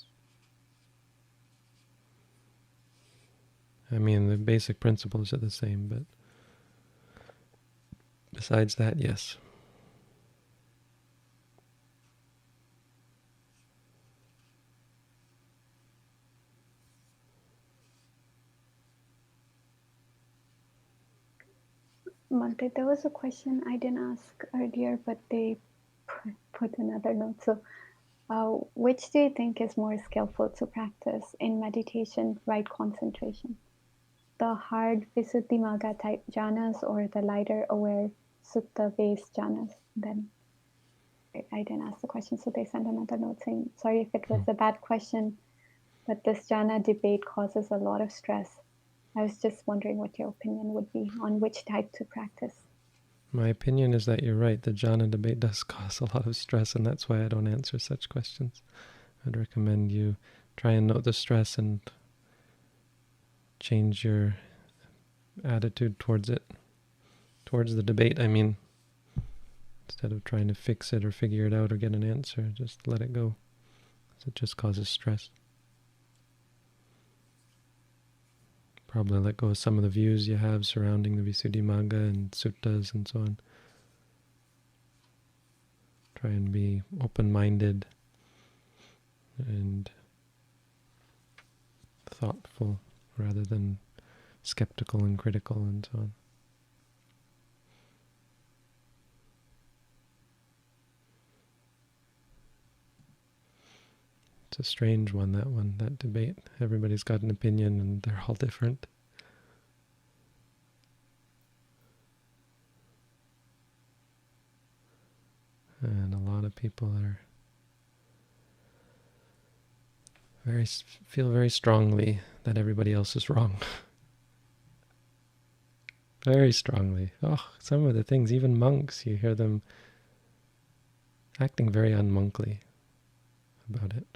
I mean, the basic principles are the same, but besides that, yes. Bhante, there was a question I didn't ask earlier, but they put another note. So, which do you think is more skillful to practice in meditation, right concentration? The hard Visuddhimagga type jhanas or the lighter aware sutta-based jhanas? Then I didn't ask the question, so they sent another note saying, sorry if it was a bad question, but this jhana debate causes a lot of stress. I was just wondering what your opinion would be on which type to practice. My opinion is that you're right. The jhana debate does cause a lot of stress, and that's why I don't answer such questions. I'd recommend you try and note the stress and change your attitude towards it, towards the debate, I mean. Instead of trying to fix it or figure it out or get an answer, just let it go. It just causes stress. Probably let go of some of the views you have surrounding the Visuddhimagga and suttas and so on. Try and be open-minded and thoughtful rather than skeptical and critical and so on. It's a strange one, that debate. Everybody's got an opinion and they're all different. And a lot of people feel very strongly that everybody else is wrong. Very strongly. Oh, some of the things, even monks, you hear them acting very unmonkly about it.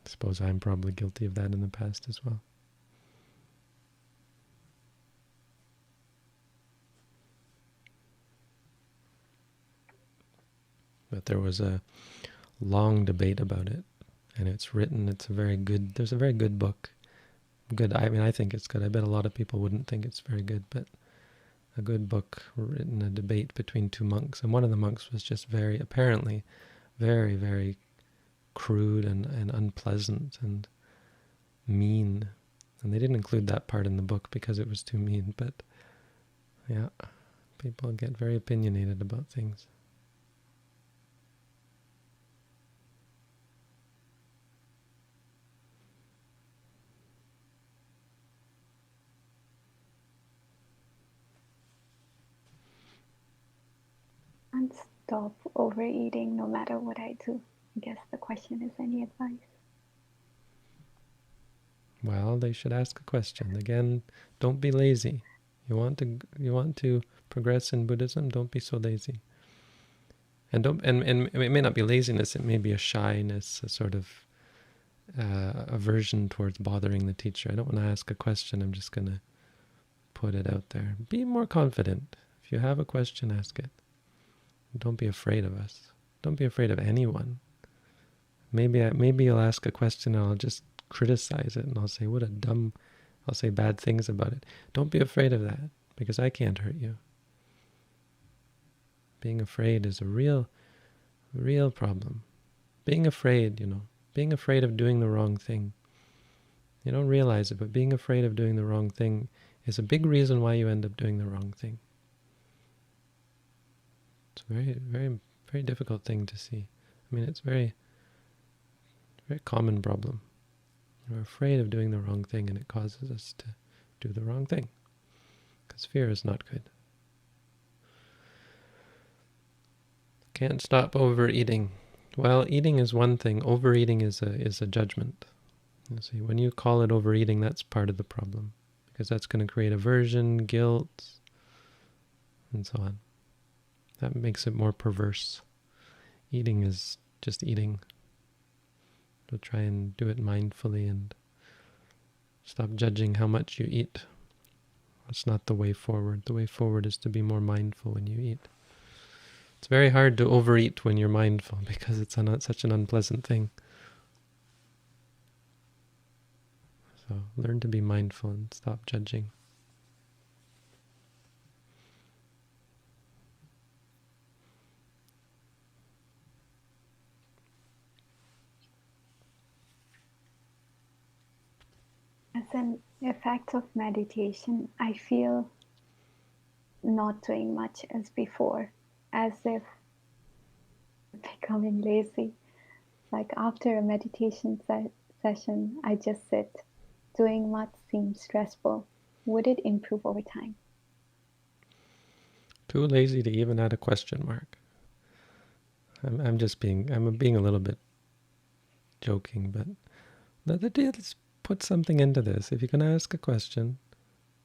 I suppose I'm probably guilty of that in the past as well. But there was a long debate about it, and it's written, there's a very good book. Good, I mean, I think it's good. I bet a lot of people wouldn't think it's very good, but a good book written, a debate between two monks, and one of the monks was just apparently very, very crude and unpleasant and mean. And they didn't include that part in the book because it was too mean, but yeah, people get very opinionated about things. And stop overeating no matter what I do. I guess the question is, any advice? Well, they should ask a question. Again, don't be lazy. You want to progress in Buddhism, don't be so lazy. And it may not be laziness, it may be a shyness, a sort of aversion towards bothering the teacher. I don't want to ask a question, I'm just going to put it out there. Be more confident. If you have a question, ask it. Don't be afraid of us. Don't be afraid of anyone. Maybe you'll ask a question and I'll just criticize it and I'll say, I'll say bad things about it. Don't be afraid of that, because I can't hurt you. Being afraid is a real problem. Being afraid, being afraid of doing the wrong thing. You don't realize it, but being afraid of doing the wrong thing is a big reason why you end up doing the wrong thing. It's a very, very, very difficult thing to see. I mean, it's a very common problem. We're afraid of doing the wrong thing, and it causes us to do the wrong thing, because fear is not good. Can't stop overeating. Well, eating is one thing. Overeating is a judgment. You see, when you call it overeating, that's part of the problem, because that's going to create aversion, guilt, and so on. That makes it more perverse. Eating is just eating. So try and do it mindfully and stop judging how much you eat. That's not the way forward. The way forward is to be more mindful when you eat. It's very hard to overeat when you're mindful, because it's such an unpleasant thing. So learn to be mindful and stop judging. As an effect of meditation, I feel not doing much as before, as if becoming lazy. Like after a meditation session, I just sit. Doing much seems stressful. Would it improve over time? Too lazy to even add a question mark. I'm being a little bit joking, but let's put something into this. If you're going to ask a question,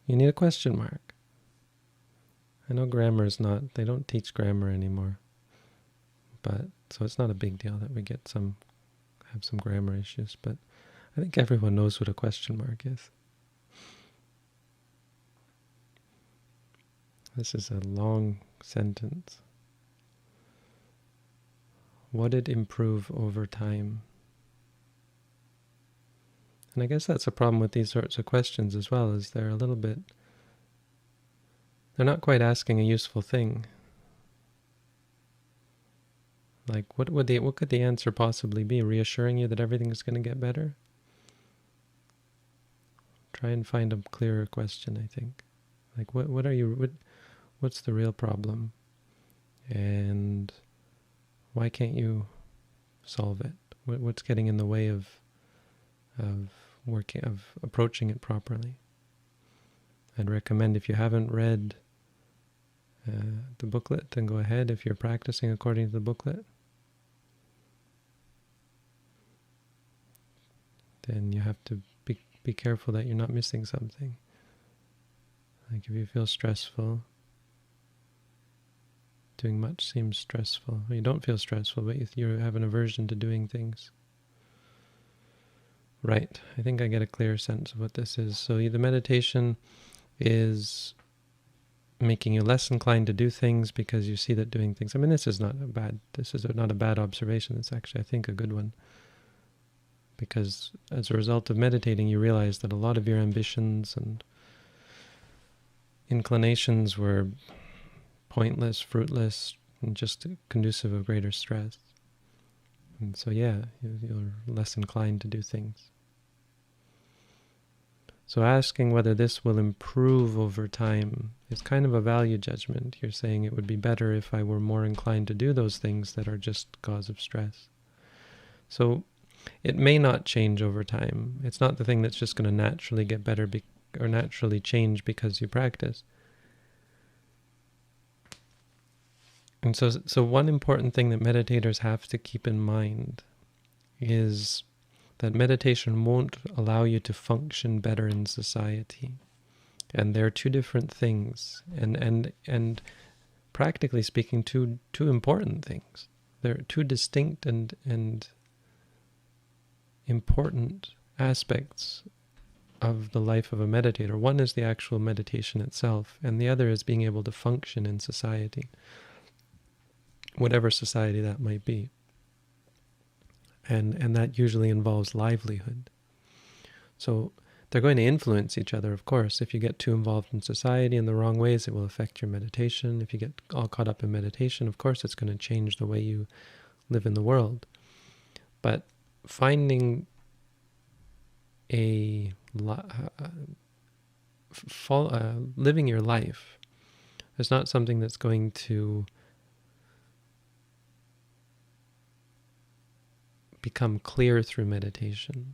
you need a question mark. I know they don't teach grammar anymore, so it's not a big deal that we have some grammar issues, but I think everyone knows what a question mark is. This is a long sentence. Would it improve over time? And I guess that's a problem with these sorts of questions as well, is they're not quite asking a useful thing. Like, what could the answer possibly be? Reassuring you that everything is going to get better? Try and find a clearer question, I think. Like, what's the real problem? And why can't you solve it? What's getting in the way of approaching it properly? I'd recommend, if you haven't read the booklet, then go ahead if you're practicing according to the booklet. Then you have to be careful that you're not missing something. Like if you feel stressful, doing much seems stressful. Or you don't feel stressful, but you have an aversion to doing things. Right, I think I get a clear sense of what this is. So the meditation is making you less inclined to do things because you see that doing things... I mean, this is not a bad observation. It's actually, I think, a good one. Because as a result of meditating, you realize that a lot of your ambitions and inclinations were pointless, fruitless, and just conducive of greater stress. And so, yeah, you're less inclined to do things. So asking whether this will improve over time is kind of a value judgment. You're saying it would be better if I were more inclined to do those things that are just cause of stress. So it may not change over time. It's not the thing that's just going to naturally get better or naturally change because you practice. And so one important thing that meditators have to keep in mind is that meditation won't allow you to function better in society. And they're two different things, and practically speaking, two important things. They're two distinct and important aspects of the life of a meditator. One is the actual meditation itself, and the other is being able to function in society, whatever society that might be. And that usually involves livelihood. So they're going to influence each other, of course. If you get too involved in society in the wrong ways, it will affect your meditation. If you get all caught up in meditation, of course, it's going to change the way you live in the world. But finding living your life is not something that's going to become clear through meditation.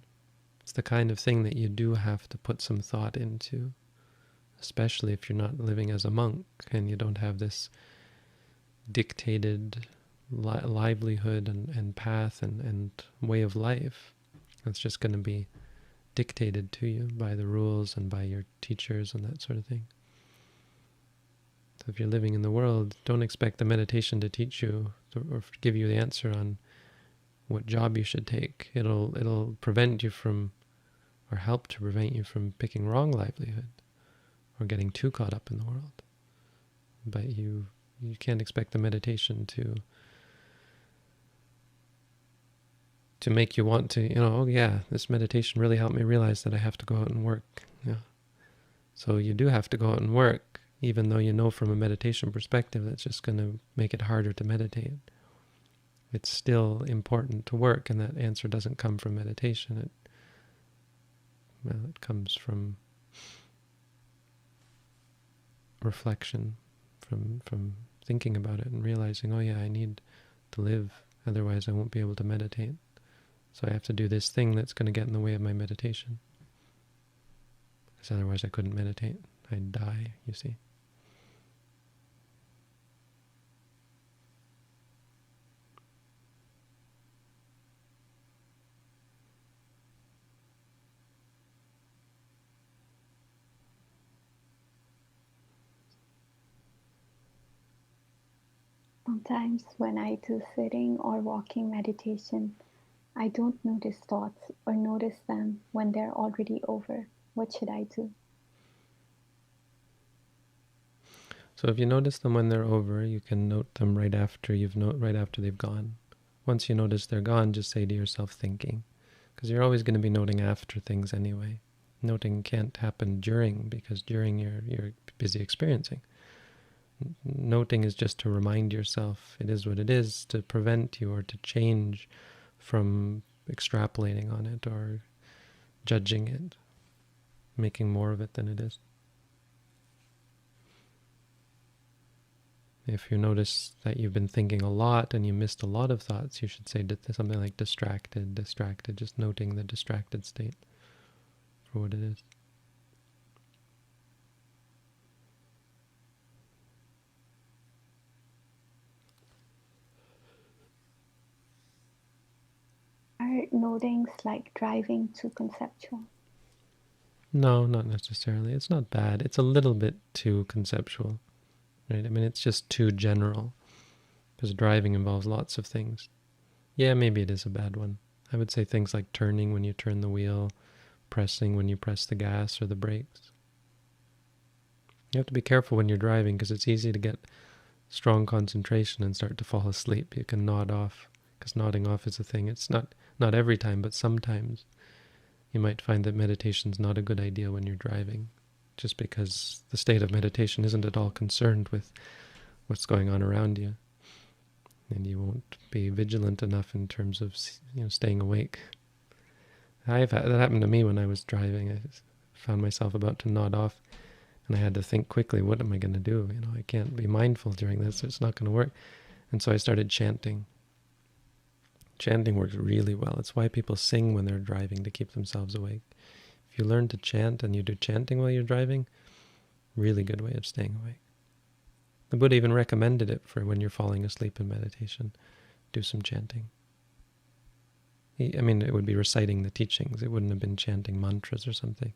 It's the kind of thing that you do have to put some thought into, especially if you're not living as a monk and you don't have this dictated livelihood and path and way of life. It's just going to be dictated to you by the rules and by your teachers and that sort of thing. So if you're living in the world, don't expect the meditation to teach you or give you the answer on what job you should take. It'll prevent you from, or help to prevent you from picking wrong livelihood or getting too caught up in the world. But you can't expect the meditation to make you want to, oh yeah, this meditation really helped me realize that I have to go out and work. Yeah. So you do have to go out and work, even though you know from a meditation perspective that's just going to make it harder to meditate. It's still important to work, and that answer doesn't come from meditation. It comes from reflection, from thinking about it and realizing, oh yeah, I need to live, otherwise I won't be able to meditate. So I have to do this thing that's going to get in the way of my meditation. Because otherwise I couldn't meditate. I'd die, you see. Sometimes when I do sitting or walking meditation, I don't notice thoughts or notice them when they're already over. What should I do? So if you notice them when they're over, you can note them right after they've gone. Once you notice they're gone, just say to yourself, thinking. Because you're always going to be noting after things anyway. Noting can't happen during, because during you're busy experiencing. Noting is just to remind yourself it is what it is, to prevent you or to change from extrapolating on it or judging it, making more of it than it is. If you notice that you've been thinking a lot and you missed a lot of thoughts, you should say something like distracted, just noting the distracted state for what it is. Are notings like driving too conceptual? No, not necessarily. It's not bad. It's a little bit too conceptual, right? I mean, it's just too general, because driving involves lots of things. Yeah, maybe it is a bad one. I would say things like turning when you turn the wheel, pressing when you press the gas or the brakes. You have to be careful when you're driving, because it's easy to get strong concentration and start to fall asleep. You can nod off, because nodding off is a thing. It's not every time, but sometimes. You might find that meditation's not a good idea when you're driving, just because the state of meditation isn't at all concerned with what's going on around you. And you won't be vigilant enough in terms of staying awake. That happened to me when I was driving. I found myself about to nod off, and I had to think quickly, what am I going to do? I can't be mindful during this. It's not going to work. And so I started chanting. Chanting works really well. It's why people sing when they're driving, to keep themselves awake. If you learn to chant and you do chanting while you're driving, really good way of staying awake. The Buddha even recommended it for when you're falling asleep in meditation. Do some chanting. It would be reciting the teachings. It wouldn't have been chanting mantras or something,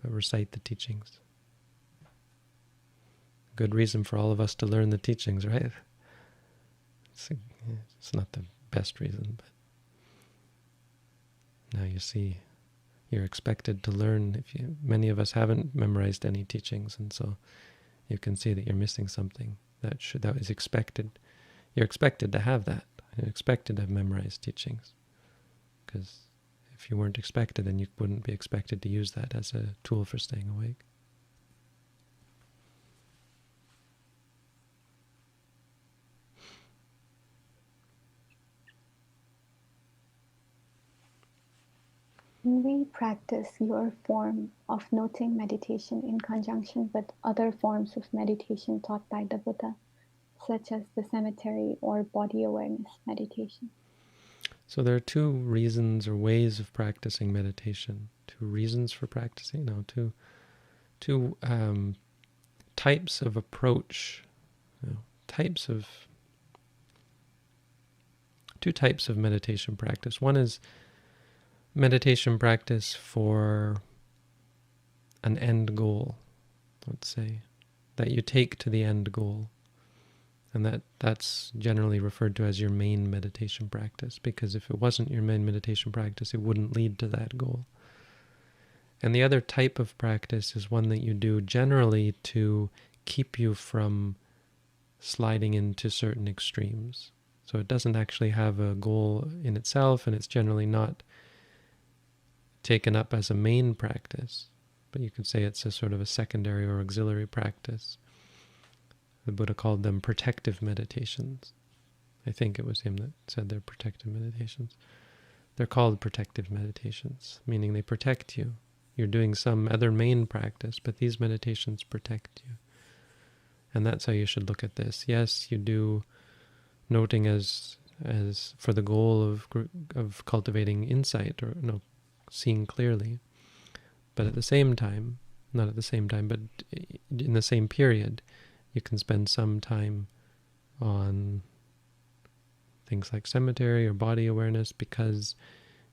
but recite the teachings. Good reason for all of us to learn the teachings, right? It's not the best reason, but now you see You're expected to learn. Many of us haven't memorized any teachings, and so you can see that you're missing something that is expected. You're expected to have that. You're expected to have memorized teachings, because if you weren't expected, then you wouldn't be expected to use that as a tool for staying awake. Can we practice your form of noting meditation in conjunction with other forms of meditation taught by the Buddha, such as the cemetery or body awareness meditation? So there are two reasons or ways of practicing meditation. Two reasons for practicing? No, two types of approach. Two types of meditation practice. One is meditation practice for an end goal, let's say, that you take to the end goal. And that's generally referred to as your main meditation practice, because if it wasn't your main meditation practice, it wouldn't lead to that goal. And the other type of practice is one that you do generally to keep you from sliding into certain extremes. So it doesn't actually have a goal in itself, and it's generally not taken up as a main practice, but you could say it's a sort of a secondary or auxiliary practice. The Buddha called them protective meditations. I think it was him that said they're protective meditations. They're called protective meditations, meaning they protect you. You're doing some other main practice, but these meditations protect you. And that's how you should look at this. Yes, you do noting as for the goal of cultivating insight, or seeing clearly. But at the same time, not at the same time, but in the same period, you can spend some time on things like cemetery or body awareness because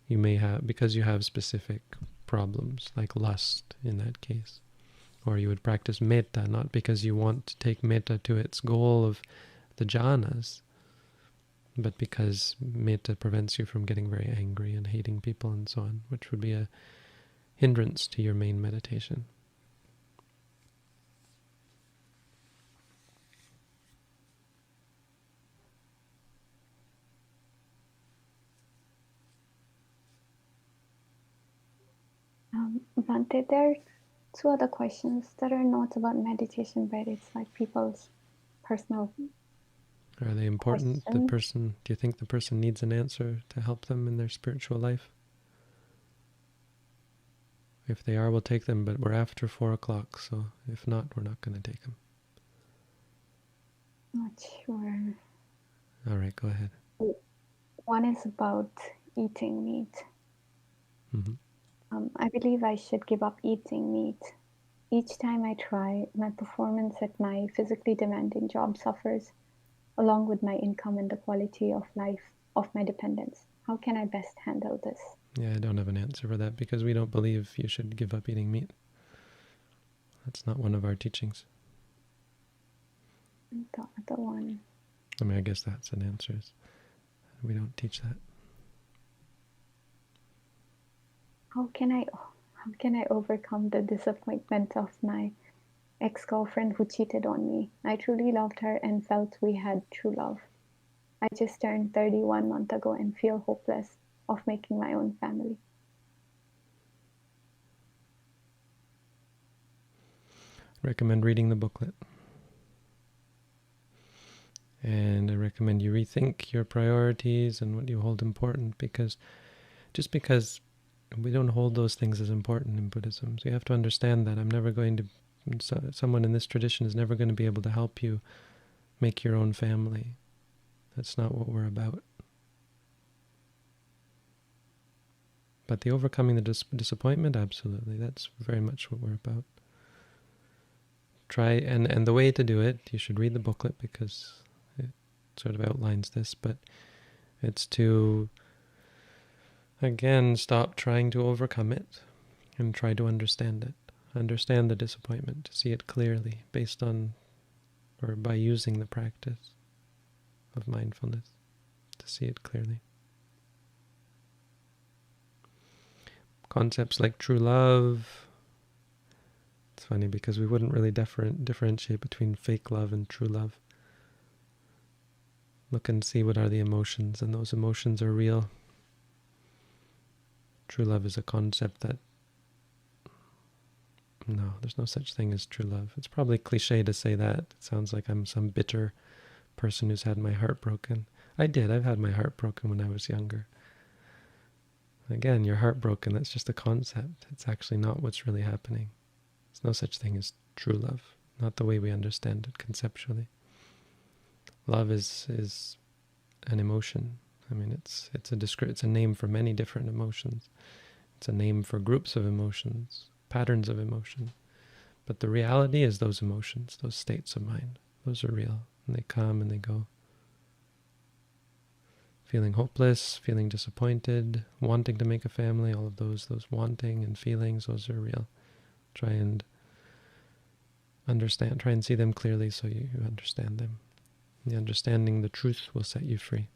you have specific problems, like lust in that case. Or you would practice metta, not because you want to take metta to its goal of the jhanas, but because metta prevents you from getting very angry and hating people and so on, which would be a hindrance to your main meditation. Bhante, there are two other questions that are not about meditation, but it's like people's personal. Are they important? Questions. Do you think the person needs an answer to help them in their spiritual life? If they are, we'll take them, but we're after 4 o'clock, so if not, we're not going to take them. Not sure. All right, go ahead. One is about eating meat. Mm-hmm. I believe I should give up eating meat. Each time I try, my performance at my physically demanding job suffers, along with my income and the quality of life of my dependents. How can I best handle this? Yeah, I don't have an answer for that because we don't believe you should give up eating meat. That's not one of our teachings. The other one. I mean, I guess that's an answer. We don't teach that. How can I overcome the disappointment of my ex-girlfriend who cheated on me? I truly loved her and felt we had true love. I just turned 31 months ago and feel hopeless of making my own family. Recommend reading the booklet. And I recommend you rethink your priorities and what you hold important, because just because we don't hold those things as important in Buddhism. So you have to understand that someone in this tradition is never going to be able to help you make your own family. That's not what we're about. But the overcoming the disappointment, absolutely. That's very much what we're about. Try, and the way to do it, you should read the booklet because it sort of outlines this, but it's to, again, stop trying to overcome it and try to understand it. Understand the disappointment, to see it clearly based on, or by using the practice of mindfulness, to see it clearly. concepts like true love. It's funny because we wouldn't really differentiate between fake love and true love. Look and see what are the emotions, and those emotions are real. True love is a concept that, no, there's no such thing as true love. It's probably cliche to say that. It sounds like I'm some bitter person who's had my heart broken. I've had my heart broken when I was younger. Again, you're heartbroken, that's just a concept. It's actually not what's really happening. There's no such thing as true love, not the way we understand it conceptually. Love is an emotion. I mean, it's a name for many different emotions. It's a name for groups of emotions, patterns of emotion. But the reality is those emotions, those states of mind, those are real, and they come and they go. Feeling hopeless, feeling disappointed, wanting to make a family, all of those wanting and feelings, those are real. Try and understand, try and see them clearly so you understand them. The understanding the truth will set you free.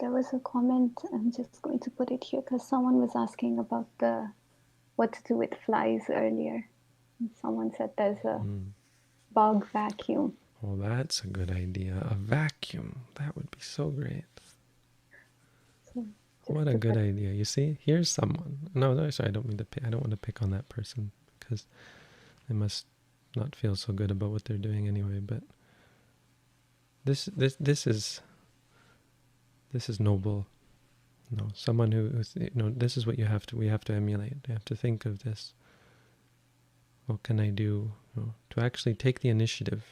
There was a comment, I'm just going to put it here, because someone was asking about what to do with flies earlier. And someone said there's a bug vacuum. Oh, that's a good idea. A vacuum. That would be so great. So what a good idea. You see, here's someone. No, sorry, I don't want to pick on that person because they must not feel so good about what they're doing anyway, but this is noble. No, someone this is what we have to emulate. You have to think of this. What can I do to actually take the initiative?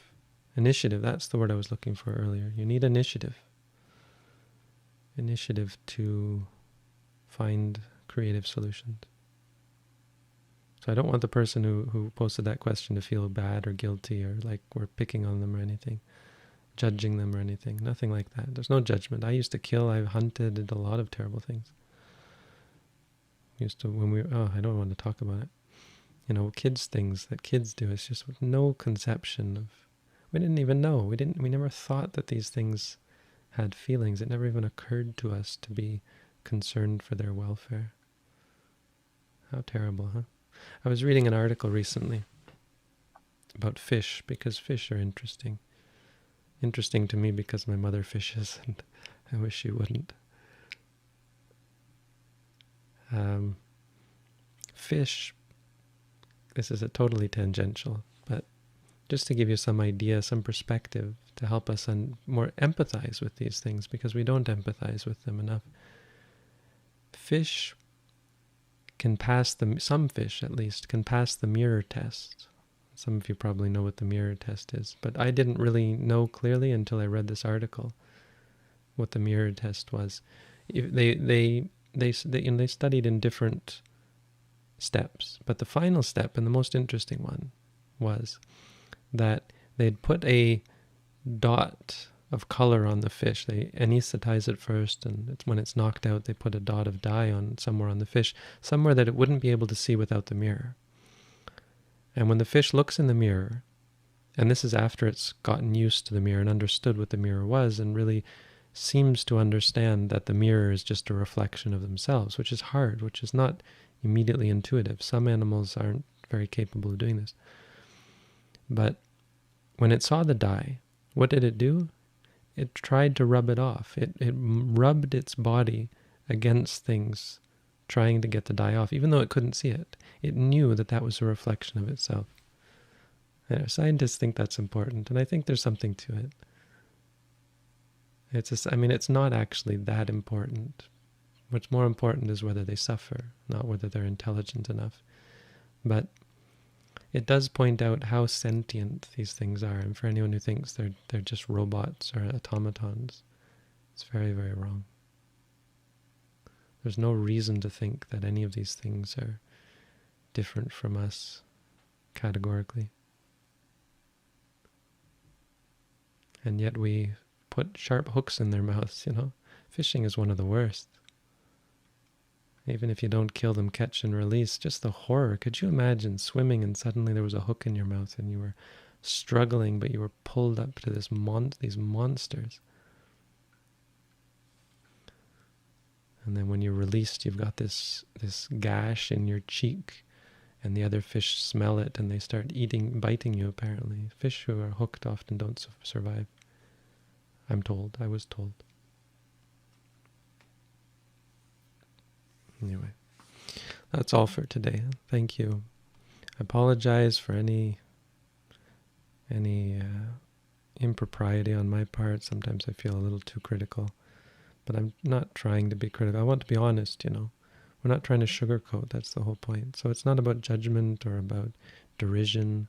Initiative, that's the word I was looking for earlier. You need initiative. Initiative to find creative solutions. So I don't want the person who posted that question to feel bad or guilty or like we're picking on them or anything, judging them or anything. Nothing like that. There's no judgment. I used to kill, I hunted, did a lot of terrible things. I don't want to talk about it. Things that kids do, it's just with no conception of, we didn't even know. We never thought that these things had feelings. It never even occurred to us to be concerned for their welfare. How terrible, huh? I was reading an article recently about fish, because fish are interesting. Interesting to me because my mother fishes, and I wish she wouldn't. Fish, this is a totally tangential, but just to give you some idea, some perspective, to help us more empathize with these things, because we don't empathize with them enough. Fish can pass some fish at least, can pass the mirror test. Some of you probably know what the mirror test is, but I didn't really know clearly until I read this article what the mirror test was. They studied in different steps, but the final step and the most interesting one was that they'd put a dot of color on the fish. They anesthetize it first, and when it's knocked out, they put a dot of dye somewhere on the fish, somewhere that it wouldn't be able to see without the mirror. And when the fish looks in the mirror, and this is after it's gotten used to the mirror and understood what the mirror was, and really seems to understand that the mirror is just a reflection of themselves, which is hard, which is not immediately intuitive. Some animals aren't very capable of doing this. But when it saw the dye, what did it do? It tried to rub it off. It rubbed its body against things, trying to get the dye off, even though it couldn't see it. It knew that that was a reflection of itself. Scientists think that's important, and I think there's something to it. It's not actually that important. What's more important is whether they suffer, not whether they're intelligent enough. But it does point out how sentient these things are, and for anyone who thinks they're just robots or automatons, it's very, very wrong. There's no reason to think that any of these things are different from us categorically. And yet we put sharp hooks in their mouths, Fishing is one of the worst. Even if you don't kill them, catch and release, just the horror. Could you imagine swimming and suddenly there was a hook in your mouth and you were struggling, but you were pulled up to these monsters. And then when you're released, you've got this gash in your cheek, and the other fish smell it, and they start biting you, apparently. Fish who are hooked often don't survive. I'm told. I was told. Anyway, that's all for today. Thank you. I apologize for any impropriety on my part. Sometimes I feel a little too critical, but I'm not trying to be critical. I want to be honest, We're not trying to sugarcoat. That's the whole point. So it's not about judgment or about derision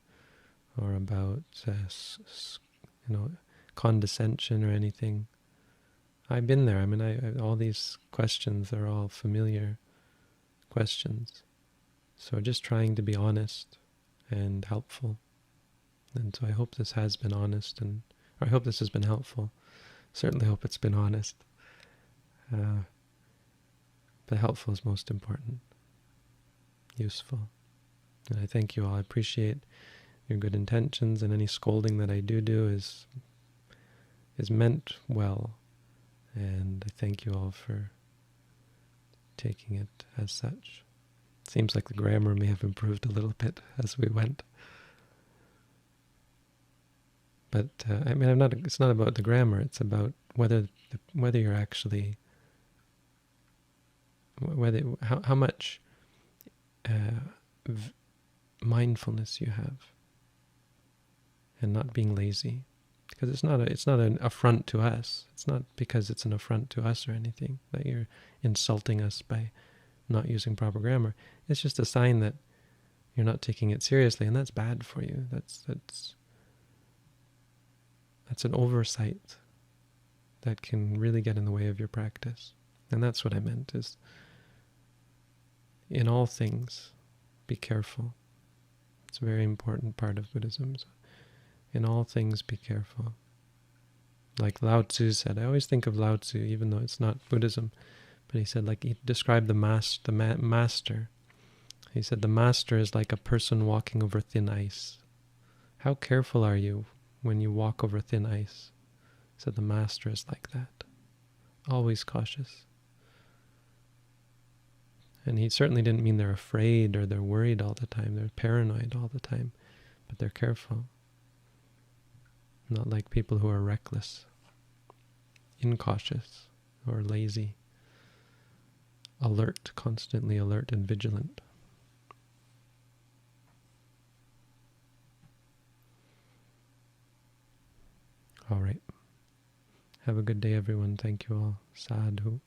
or about, condescension or anything. I've been there. I mean, all these questions are all familiar questions. So just trying to be honest and helpful. And so I hope this has been honest, or I hope this has been helpful. Certainly hope it's been honest. But helpful is most important. Useful. And I thank you all. I appreciate your good intentions, and any scolding that I do is meant well. And I thank you all for taking it as such. It seems like the grammar may have improved a little bit as we went. But it's not about the grammar. It's about whether you're actually, how much mindfulness you have, and not being lazy. Because it's not an affront to us. It's not because it's an affront to us or anything that you're insulting us by not using proper grammar. It's just a sign that you're not taking it seriously, and that's bad for you. That's an oversight that can really get in the way of your practice. And that's what I meant, is in all things, be careful. It's a very important part of Buddhism. So in all things, be careful. Like Lao Tzu said, I always think of Lao Tzu, even though it's not Buddhism, but he said, he described the master. He said, the master is like a person walking over thin ice. How careful are you when you walk over thin ice? He said, the master is like that. Always cautious. And he certainly didn't mean they're afraid or they're worried all the time. They're paranoid all the time. But they're careful. Not like people who are reckless, incautious, or lazy. Alert, constantly alert and vigilant. All right. Have a good day, everyone. Thank you all. Sadhu.